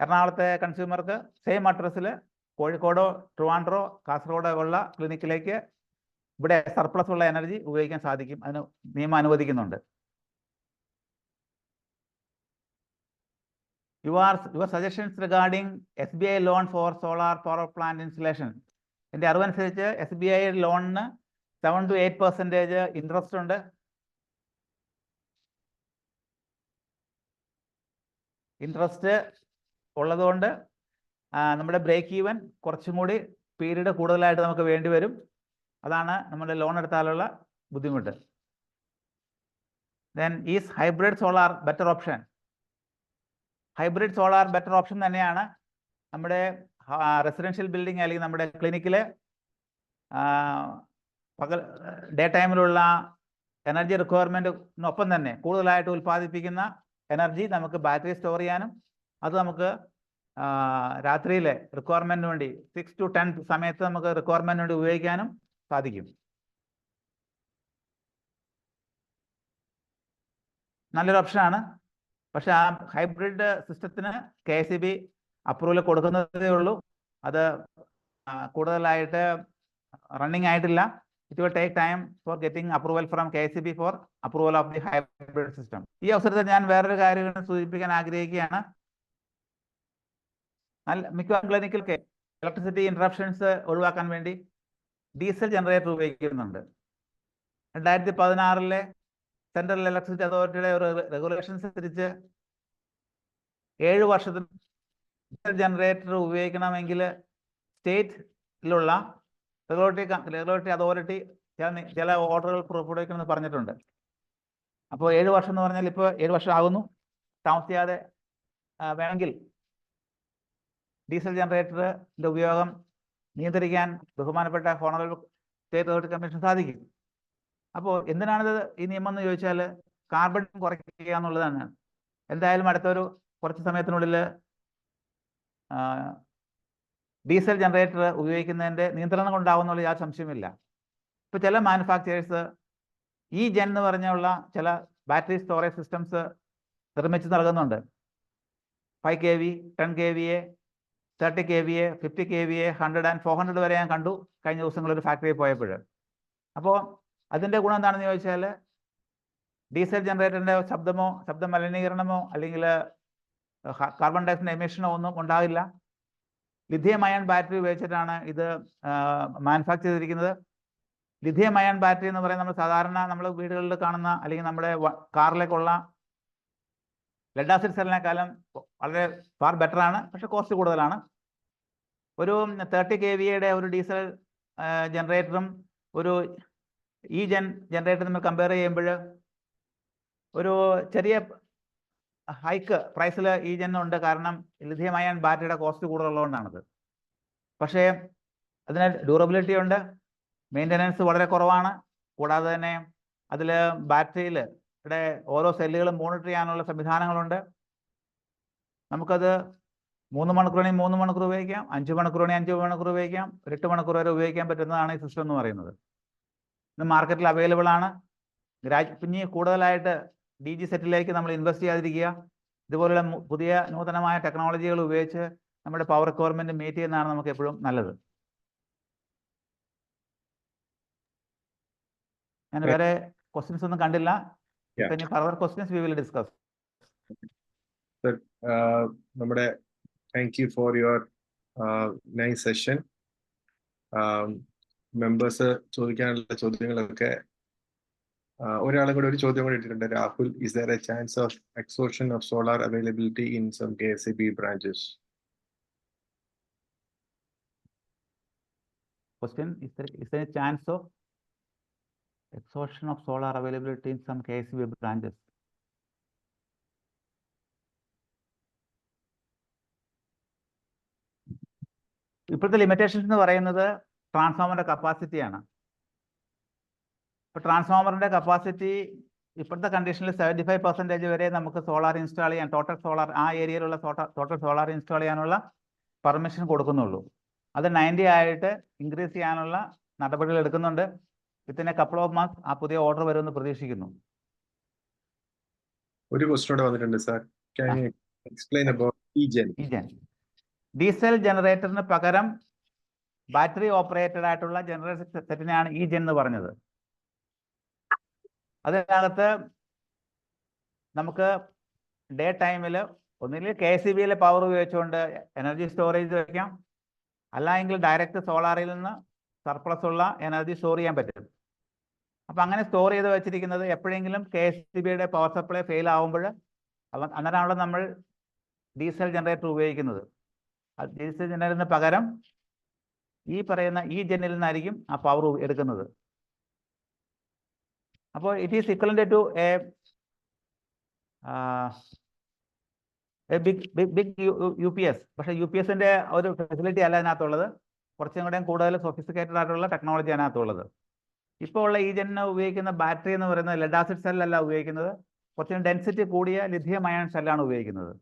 എറണാകുളത്തെ കൺസ്യൂമർക്ക് സെയിം അഡ്രസ്സിൽ കോഴിക്കോടോ ട്രിവാൻഡ്രോ കാസർഗോഡോ ഉള്ള ക്ലിനിക്കിലേക്ക് ഇവിടെ സർപ്ലസ് ഉള്ള എനർജി ഉപയോഗിക്കാൻ സാധിക്കും. അതിന് നിയമം അനുവദിക്കുന്നുണ്ട്. Your suggestions regarding SBI loan for solar power plant installation. എൻ്റെ അറിവനുസരിച്ച് SBI ലോണിന് 7 to 8% ഇൻട്രസ്റ്റ് ഉണ്ട്. ഇൻട്രസ്റ്റ് ഉള്ളതുകൊണ്ട് നമ്മുടെ ബ്രേക്ക് ഈവൻ കുറച്ചും കൂടി പീരീഡ് കൂടുതലായിട്ട് നമുക്ക് വേണ്ടി വരും. അതാണ് നമ്മുടെ ലോൺ എടുത്താലുള്ള ബുദ്ധിമുട്ട്. Then is hybrid solar better option? Hybrid solar better option തന്നെയാണ്. നമ്മുടെ റെസിഡൻഷ്യൽ ബിൽഡിംഗ് അല്ലെങ്കിൽ നമ്മുടെ ക്ലിനിക്കിൽ ഡേ ടൈമിലുള്ള എനർജി റിക്വയർമെൻറ്റിനൊപ്പം തന്നെ കൂടുതലായിട്ട് ഉൽപ്പാദിപ്പിക്കുന്ന എനർജി നമുക്ക് ബാറ്ററി സ്റ്റോർ ചെയ്യാനും അത് നമുക്ക് രാത്രിയിലെ റിക്വയർമെൻറ്റിന് വേണ്ടി 6 to 10 സമയത്ത് നമുക്ക് റിക്വയർമെൻറ്റിന് വേണ്ടി ഉപയോഗിക്കാനും സാധിക്കും. നല്ലൊരു ഓപ്ഷനാണ്. പക്ഷെ ആ ഹൈബ്രിഡ് സിസ്റ്റത്തിന് KSEB അപ്രൂവൽ കൊടുക്കുന്നതേ ഉള്ളൂ. അത് കൂടുതലായിട്ട് റണ്ണിങ് ആയിട്ടില്ല. It will take time for getting approval from KSEB four approval of the hybrid system. ഈ അവസരത്തിൽ ഞാൻ വേറൊരു കാര്യം സൂചിപ്പിക്കാൻ ആഗ്രഹിക്കുകയാണ്. മിക്ക ക്ലിനിക്കിലൊക്കെ ഇലക്ട്രിസിറ്റി ഇന്ററപ്ഷൻസ് ഒഴിവാക്കാൻ വേണ്ടി ഡീസൽ ജനറേറ്റർ ഉപയോഗിക്കുന്നുണ്ട്. 2016 സെൻട്രൽ ഇലക്ട്രിസിറ്റി അതോറിറ്റിയുടെ ഒരു റെഗുലേഷൻസ് അനുസരിച്ച് 7 വർഷത്തിന് ഡീസൽ ജനറേറ്റർ ഉപയോഗിക്കണമെങ്കിൽ സ്റ്റേറ്റിലുള്ള റെഗുലേറ്ററി അതോറിറ്റി ചില ഓർഡറുകൾ പുറപ്പെടുവിക്കണമെന്ന് പറഞ്ഞിട്ടുണ്ട്. അപ്പോൾ 7 വർഷം എന്ന് പറഞ്ഞാൽ ഇപ്പോൾ 7 വർഷം ആകുന്നു. താമസിയാതെ വേണമെങ്കിൽ ഡീസൽ ജനറേറ്ററിന്റെ ഉപയോഗം നിയന്ത്രിക്കാൻ ബഹുമാനപ്പെട്ട ഹോണറബിൾ സ്റ്റേറ്റ് അതോറിറ്റി കമ്മീഷൻ സാധിക്കും. അപ്പോൾ എന്തിനാണിത് ഈ നിയമം എന്ന് ചോദിച്ചാൽ കാർബൺ കുറയ്ക്കുക എന്നുള്ളതാണ്. എന്തായാലും അടുത്തൊരു കുറച്ച് സമയത്തിനുള്ളിൽ ഡീസൽ ജനറേറ്റർ ഉപയോഗിക്കുന്നതിൻ്റെ നിയന്ത്രണം ഉണ്ടാവുന്നുള്ള യാതൊരു സംശയമില്ല. ഇപ്പോൾ ചില മാനുഫാക്ചറേഴ്സ് ഈ ജെൻ എന്ന് പറഞ്ഞുള്ള ചില ബാറ്ററി സ്റ്റോറേജ് സിസ്റ്റംസ് നിർമ്മിച്ച് നൽകുന്നുണ്ട്. 5 kV, 10 kVA, 30 kVA, 50 kVA, 100 and 400 വരെ ഞാൻ കണ്ടു കഴിഞ്ഞ ദിവസങ്ങളിൽ ഒരു ഫാക്ടറിയിൽ പോയപ്പോൾ. അപ്പോൾ അതിൻ്റെ ഗുണം എന്താണെന്ന് ചോദിച്ചാൽ ഡീസൽ ജനറേറ്ററിൻ്റെ ശബ്ദ മലിനീകരണമോ അല്ലെങ്കിൽ കാർബൺ ഡയോക്സൈഡ് എമിഷനോ ഒന്നും ഉണ്ടാകില്ല. ലിഥിയം അയൺ ബാറ്ററി ഉപയോഗിച്ചിട്ടാണ് ഇത് മാനുഫാക്ചർ ചെയ്തിരിക്കുന്നത്. ലിഥിയം അയൺ ബാറ്ററി എന്ന് പറയുന്നത് നമ്മൾ സാധാരണ നമ്മൾ വീടുകളിൽ കാണുന്ന അല്ലെങ്കിൽ നമ്മുടെ കാറിലേക്കുള്ള ലെഡ് ആസിഡ് സെല്ലിനേക്കാളും വളരെ ഫാർ ബെറ്റർ ആണ്. പക്ഷെ കോസ്റ്റ് കൂടുതലാണ്. ഒരു 30 kVA ഒരു ഡീസൽ ജനറേറ്ററും ഒരു ഈ ജനറേറ്റർ നമ്മൾ കമ്പയർ ചെയ്യുമ്പോൾ ഒരു ചെറിയ ഹൈക്ക് പ്രൈസിൽ ഈ ഉണ്ട്. കാരണം ലിഥിയം അയൺ ബാറ്ററിയുടെ കോസ്റ്റ് കൂടുതലുള്ളതുകൊണ്ടാണത്. പക്ഷേ അതിന് ഡ്യൂറബിലിറ്റി ഉണ്ട്, മെയിൻ്റനൻസ് വളരെ കുറവാണ്. കൂടാതെ തന്നെ അതിൽ ബാറ്ററിയിൽ ഓരോ സെല്ലുകളും മോണിറ്റർ ചെയ്യാനുള്ള സംവിധാനങ്ങളുണ്ട്. നമുക്കത് 3 മണിക്കൂർ വേണമെങ്കിൽ 3 മണിക്കൂർ ഉപയോഗിക്കാം, 5 മണിക്കൂർ വേണമെങ്കിൽ 5 മണിക്കൂർ ഉപയോഗിക്കാം, 8 മണിക്കൂർ വരെ ഉപയോഗിക്കാൻ പറ്റുന്നതാണ് ഈ സിസ്റ്റം എന്ന് പറയുന്നത്. ഇത് മാർക്കറ്റിൽ അവൈലബിൾ ആണ്. പിന്നെ കൂടുതലായിട്ട് DG സെറ്റിലേക്ക് നമ്മൾ ഇൻവെസ്റ്റ് ചെയ്യാതിരിക്കുക. ഇതുപോലുള്ള പുതിയ നൂതനമായ ടെക്നോളജികൾ ഉപയോഗിച്ച് നമ്മുടെ പവർ റിക്വയർമെന്റ് മീറ്റ് ചെയ്യുന്നതാണ് നമുക്ക് എപ്പോഴും നല്ലത്. ഞാൻ വേറെ ക്വസ്റ്റ്യൻസ് ഒന്നും കണ്ടില്ല. Any further questions we will discuss. Sir, നമ്മുടെ thank you for your nice session. Members ചോദിക്കാനുള്ള ചോദ്യങ്ങളൊക്കെ ഒരാളും കൂടെ ഒരു ചോദ്യം കൂടി ഇട്ടിട്ടുണ്ട്. Rahul, is there a chance of exhaustion of solar availability in some KSEB branches? Question, is there a chance of exhaustion of solar availability in some KSEB branches? ഇപ്പോഴത്തെ limitations എന്ന് പറയുന്നത് ട്രാൻസ്ഫോമറിന്റെ കപ്പാസിറ്റിയാണ്. ഇപ്പോൾ ട്രാൻസ്ഫോമറിന്റെ കപ്പാസിറ്റി ഇപ്പോഴത്തെ കണ്ടീഷനിൽ 75% വരെ നമുക്ക് സോളാർ ഇൻസ്റ്റാൾ ചെയ്യാൻ, total solar ആ ഏരിയയിലുള്ള ടോട്ടൽ സോളാർ ഇൻസ്റ്റാൾ ചെയ്യാനുള്ള പെർമിഷൻ കൊടുക്കുന്നുള്ളൂ. അത് 90 ആയിട്ട് ഇൻക്രീസ് ചെയ്യാനുള്ള നടപടികൾ എടുക്കുന്നുണ്ട്. Within a couple of months ആ പുതിയ ഓർഡർ വരുമെന്ന് പ്രതീക്ഷിക്കുന്നു. ഒരു ക്വസ്റ്റ്യൻ കൂടെ വന്നിട്ടുണ്ട് sir. Can you explain about e-gen? Diesel ജനറേറ്ററിന് പകരം ബാറ്ററി ഓപ്പറേറ്റഡ് ആയിട്ടുള്ള ജനറേറ്റർ സെറ്റിനെയാണ് e-gen എന്ന് പറഞ്ഞത്. അതിനകത്ത് നമുക്ക് ഡേ ടൈമിൽ ഒന്നുകിൽ KCBയിലെ പവർ ഉപയോഗിച്ചുകൊണ്ട് എനർജി സ്റ്റോറേജ് വയ്ക്കാം, അല്ലെങ്കിൽ ഡയറക്റ്റ് സോളാറിൽ നിന്ന് സർപ്ലസ് ഉള്ള എനർജി സ്റ്റോർ ചെയ്യാൻ പറ്റും. അപ്പം അങ്ങനെ സ്റ്റോർ ചെയ്ത് വെച്ചിരിക്കുന്നത് എപ്പോഴെങ്കിലും KCBയുടെ പവർ സപ്ലൈ ഫെയിൽ ആകുമ്പോൾ അന്നേരമാണല്ലോ നമ്മൾ ഡീസൽ ജനറേറ്റർ ഉപയോഗിക്കുന്നത്. ഡീസൽ ജനറേറ്ററിന് പകരം ഈ പറയുന്ന e-genൽ നിന്നായിരിക്കും ആ പവർ എടുക്കുന്നത്. അപ്പോൾ it is equivalent to a big UPS. പക്ഷേ UPSന്റെ ഒരു ഫെസിലിറ്റി അല്ല അതിനകത്തുള്ളത്, കുറച്ചും കൂടെ കൂടുതൽ സൊഫിസ്റ്റിക്കേറ്റഡ് ആയിട്ടുള്ള ടെക്നോളജി അതിനകത്തുള്ളത്. ഇപ്പോൾ ഉള്ള e-genന് ഉപയോഗിക്കുന്ന ബാറ്ററി എന്ന് പറയുന്നത് ലെഡ് ആസിഡ് സെല്ലല്ല ഉപയോഗിക്കുന്നത്, കുറച്ചും ഡെൻസിറ്റി കൂടിയ ലിഥിയം അയൺ സെല്ലാണ് ഉപയോഗിക്കുന്നത്.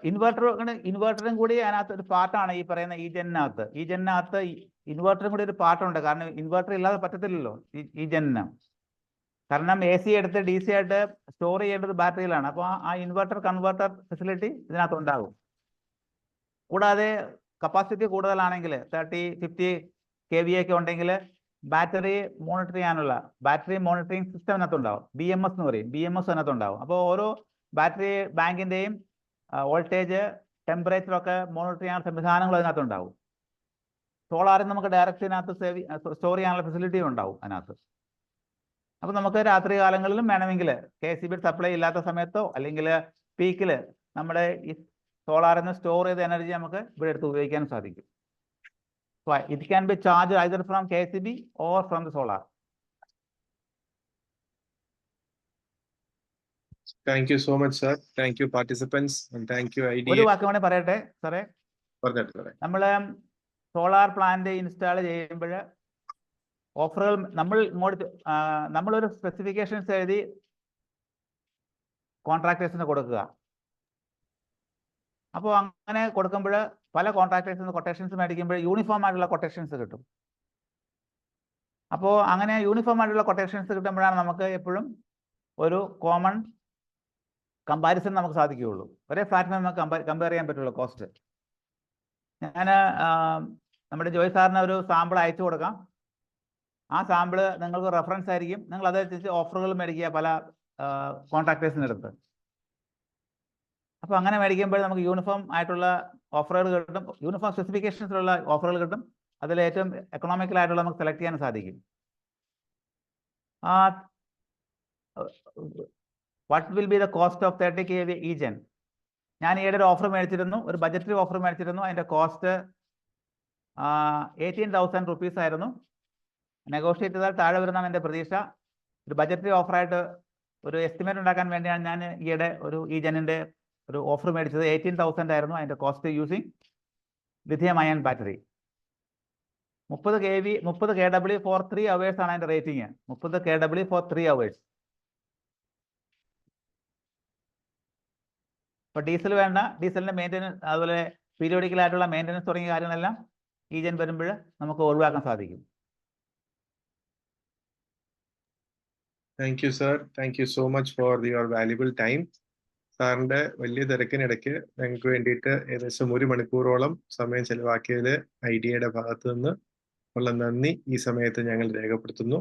ഇൻവെർട്ടറും കൂടി അതിനകത്ത് ഒരു പാർട്ടാണ് ഈ പറയുന്ന e-genനകത്ത്. ഇൻവെർട്ടറും കൂടി ഒരു പാർട്ടുണ്ട്. കാരണം ഇൻവെർട്ടർ ഇല്ലാതെ പറ്റത്തില്ലല്ലോ e-genന്. കാരണം AC എടുത്ത് DC ആയിട്ട് സ്റ്റോർ ചെയ്യേണ്ടത് ബാറ്ററിയിലാണ്. അപ്പോൾ ആ ഇൻവെർട്ടർ കൺവെർട്ടർ ഫെസിലിറ്റി ഇതിനകത്ത് ഉണ്ടാകും. കൂടാതെ കപ്പാസിറ്റി കൂടുതലാണെങ്കിൽ 30-50 kVA ഒക്കെ ഉണ്ടെങ്കിൽ ബാറ്ററി മോണിറ്റർ ചെയ്യാനുള്ള ബാറ്ററി മോണിറ്ററിംഗ് സിസ്റ്റം അതിനകത്തുണ്ടാവും. BMS എന്ന് പറയും, BMS അതിനകത്തുണ്ടാവും. അപ്പോൾ ഓരോ ബാറ്ററി ബാങ്കിൻ്റെയും വോൾട്ടേജ്, ടെമ്പറേച്ചർ ഒക്കെ മോണിറ്റർ ചെയ്യാൻ സംവിധാനങ്ങൾ അതിനകത്തുണ്ടാവും. സോളാറിൽ നമുക്ക് ഡയറക്റ്റ് ഇതിനകത്ത് സ്റ്റോർ ചെയ്യാനുള്ള ഫെസിലിറ്റിയും ഉണ്ടാവും അതിനകത്ത്. അപ്പോൾ നമുക്ക് രാത്രി കാലങ്ങളിലും വേണമെങ്കിൽ KCB സപ്ലൈ ഇല്ലാത്ത സമയത്തോ അല്ലെങ്കിൽ പീക്കിൽ നമ്മുടെ ഈ സോളാറിൽ നിന്ന് സ്റ്റോർ ചെയ്ത എനർജി നമുക്ക് ഇവിടെ എടുത്ത് ഉപയോഗിക്കാൻ സാധിക്കും. So it can be charged either from KCB or from the solar. Thank you so much, sir. Thank you, participants, and thank you, IDA. ഒരു വാക്ക് കൂടെ പറയട്ടെ സാറേ. നമ്മൾ സോളാർ പ്ലാന്റ് ഇൻസ്റ്റാൾ ചെയ്യുമ്പോൾ ഓഫറുകൾ നമ്മളൊരു സ്പെസിഫിക്കേഷൻസ് എഴുതി കോൺട്രാക്ടേഴ്സിന് കൊടുക്കുക. അപ്പോൾ അങ്ങനെ കൊടുക്കുമ്പോൾ പല കോൺട്രാക്ടേഴ്സിന് കൊട്ടേഷൻസ് മേടിക്കുമ്പോൾ യൂണിഫോം ആയിട്ടുള്ള കൊട്ടേഷൻസ് കിട്ടും. അപ്പോൾ അങ്ങനെ യൂണിഫോം ആയിട്ടുള്ള കൊട്ടേഷൻസ് കിട്ടുമ്പോഴാണ് നമുക്ക് എപ്പോഴും ഒരു കോമൺ കമ്പാരിസൺ നമുക്ക് സാധിക്കുകയുള്ളൂ. ഒരേ ഫ്ലാറ്റിന് നമുക്ക് കമ്പയർ ചെയ്യാൻ പറ്റുള്ളൂ കോസ്റ്റ്. ഞാൻ നമ്മുടെ ജോയ് സാറിന് ഒരു സാമ്പിൾ അയച്ചു കൊടുക്കാം. ആ സാമ്പിൾ നിങ്ങൾക്ക് റെഫറൻസ് ആയിരിക്കും. നിങ്ങൾ അതനുസരിച്ച് ഓഫറുകൾ മേടിക്കുക പല കോൺട്രാക്ടേഴ്സിൻ്റെ അടുത്ത്. അപ്പോൾ അങ്ങനെ മേടിക്കുമ്പോൾ നമുക്ക് യൂണിഫോം ആയിട്ടുള്ള ഓഫറുകൾ കിട്ടും, യൂണിഫോം സ്പെസിഫിക്കേഷൻസിലുള്ള ഓഫറുകൾ കിട്ടും. അതിൽ ഏറ്റവും എക്കണോമിക്കലായിട്ടുള്ള നമുക്ക് സെലക്ട് ചെയ്യാൻ സാധിക്കും. What will be the cost of 30 kVA e-gen? ഞാൻ ഈയിടെ ഒരു ഓഫർ മേടിച്ചിരുന്നു, ഒരു ബജറ്ററി ഓഫർ മേടിച്ചിരുന്നു. അതിൻ്റെ കോസ്റ്റ് 18,000 rupees ആയിരുന്നു. നെഗോഷിയേറ്റ് ചെയ്താൽ താഴെ വരുന്നതാണ് എൻ്റെ പ്രതീക്ഷ. ഒരു ബജറ്ററി ഓഫറായിട്ട് ഒരു എസ്റ്റിമേറ്റ് ഉണ്ടാക്കാൻ വേണ്ടിയാണ് ഞാൻ ഈയിടെ ഒരു e-genൻ്റെ ഒരു ഓഫർ മേടിച്ചത്. 18,000 ആയിരുന്നു അതിൻ്റെ cost, using lithium ion battery. 30 kW for 3 hours ആണ് അതിൻ്റെ റേറ്റിംഗ്. 30 kW for 3 hours. ഇപ്പോൾ ഡീസൽ വേണ്ട, ഡീസലിൻ്റെ മെയിൻ്റനൻസ് അതുപോലെ പീരിയോഡിക്കലായിട്ടുള്ള മെയിൻ്റനൻസ് തുടങ്ങിയ കാര്യങ്ങളെല്ലാം e-gen വരുമ്പോൾ നമുക്ക് ഒഴിവാക്കാൻ സാധിക്കും. Thank you, sir. Thank you so much for your valuable time. സാറിന്റെ വലിയ തിരക്കിനിടയ്ക്ക് ഞങ്ങൾക്ക് വേണ്ടിയിട്ട് ഏകദേശം 1 മണിക്കൂറോളം സമയം ചെലവാക്കിയതിൽ IDAയുടെ ഭാഗത്തു നിന്ന് ഉള്ള നന്ദി ഈ സമയത്ത് ഞങ്ങൾ രേഖപ്പെടുത്തുന്നു.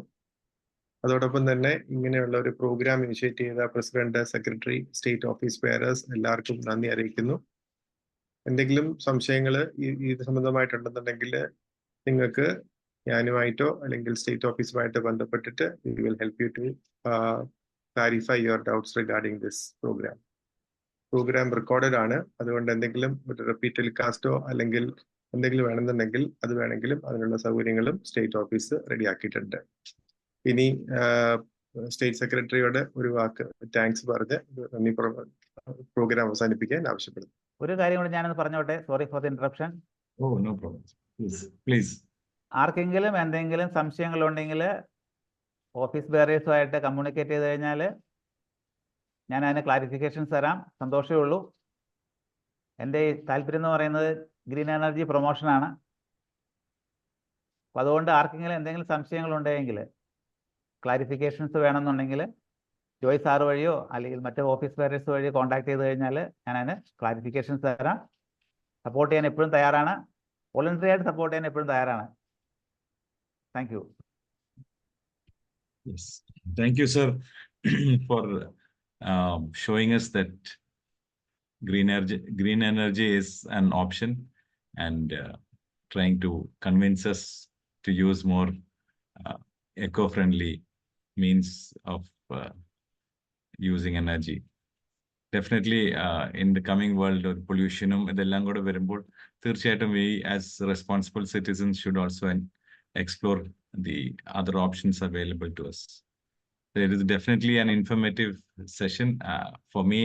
അതോടൊപ്പം തന്നെ ഇങ്ങനെയുള്ള ഒരു പ്രോഗ്രാം ഇനിഷ്യേറ്റ് ചെയ്ത president, secretary, state office bearers എല്ലാവർക്കും നന്ദി അറിയിക്കുന്നു. എന്തെങ്കിലും സംശയങ്ങൾ ഇത് സംബന്ധമായിട്ടുണ്ടെന്നുണ്ടെങ്കിൽ നിങ്ങൾക്ക് ഞാനുമായിട്ടോ അല്ലെങ്കിൽ സ്റ്റേറ്റ് ഓഫീസുമായിട്ടോ ബന്ധപ്പെട്ടിട്ട് we will help you to clarify your doubts regarding this program. Programme recorded ആണ്. അതുകൊണ്ട് എന്തെങ്കിലും ഒരു റിപ്പീറ്റ് ടെലികാസ്റ്റോ അല്ലെങ്കിൽ എന്തെങ്കിലും വേണമെന്നുണ്ടെങ്കിൽ അത് വേണമെങ്കിലും അതിനുള്ള സൗകര്യങ്ങളും സ്റ്റേറ്റ് ഓഫീസ് റെഡിയാക്കിയിട്ടുണ്ട്. ഇനി സ്റ്റേറ്റ് സെക്രട്ടറിയോട് ഒരു വാക്ക് താങ്ക്സ് പറഞ്ഞ് നന്ദി പ്രോഗ്രാം അവസാനിപ്പിക്കാൻ ആവശ്യപ്പെടുന്നു. ഒരു കാര്യം കൂടി ഞാനൊന്ന് പറഞ്ഞോട്ടെ, sorry for the interruption. Oh, no problem. Please. ആർക്കെങ്കിലും എന്തെങ്കിലും സംശയങ്ങളുണ്ടെങ്കിൽ ഓഫീസ് ബെയറേഴ്സുമായിട്ട് കമ്മ്യൂണിക്കേറ്റ് ചെയ്ത് കഴിഞ്ഞാൽ ഞാൻ അതിന് ക്ലാരിഫിക്കേഷൻസ് തരാം. സന്തോഷമേ ഉള്ളൂ. എൻ്റെ ഈ താല്പര്യം എന്ന് പറയുന്നത് ഗ്രീൻ എനർജി പ്രൊമോഷനാണ്. അപ്പോൾ അതുകൊണ്ട് ആർക്കെങ്കിലും എന്തെങ്കിലും സംശയങ്ങളുണ്ടെങ്കിൽ ക്ലാരിഫിക്കേഷൻസ് വേണമെന്നുണ്ടെങ്കിൽ ജോയ് സാർ വഴിയോ അല്ലെങ്കിൽ മറ്റു ഓഫീസ് ബെയറേഴ്സ് വഴിയോ കോൺടാക്ട് ചെയ്ത് കഴിഞ്ഞാൽ ഞാൻ അതിന് ക്ലാരിഫിക്കേഷൻസ് തരാം. സപ്പോർട്ട് ചെയ്യാൻ എപ്പോഴും തയ്യാറാണ്. വോളണ്ടറി ആയിട്ട് സപ്പോർട്ട് ചെയ്യാൻ എപ്പോഴും തയ്യാറാണ്. Thank you. Yes. Thank you, sir, for showing us that green energy is an option and trying to convince us to use more eco-friendly means of using energy. Definitely, in the coming world, pollution idellam kuda varumbol തീർച്ചയായിട്ടും we as responsible citizens should also explore the other options available to us. There is definitely an informative session. For me,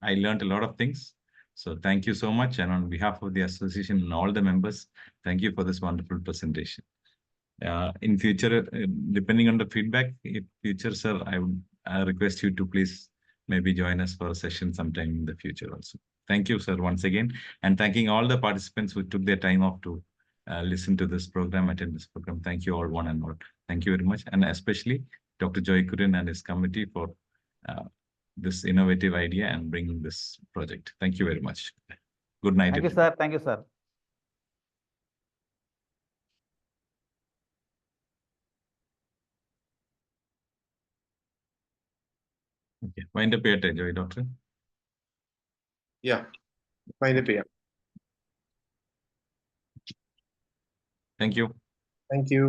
I learned a lot of things. So thank you so much. And on behalf of the association and all the members, thank you for this wonderful presentation. In future, depending on the feedback, in future, sir, I would request you to please maybe join us for a session sometime in the future also. Thank you, sir, once again. And thanking all the participants who took their time off to listen to this program, attend this program. Thank you all, one and all. Thank you very much. And especially Dr. Joy Kurian and his committee for this innovative idea and bringing this project. Thank you very much. Good night. Thank you, sir. Thank you, sir. Okay. Wind up your Joy, doctor. Yeah, wind up ചെയ്യാം. Thank you. Thank you.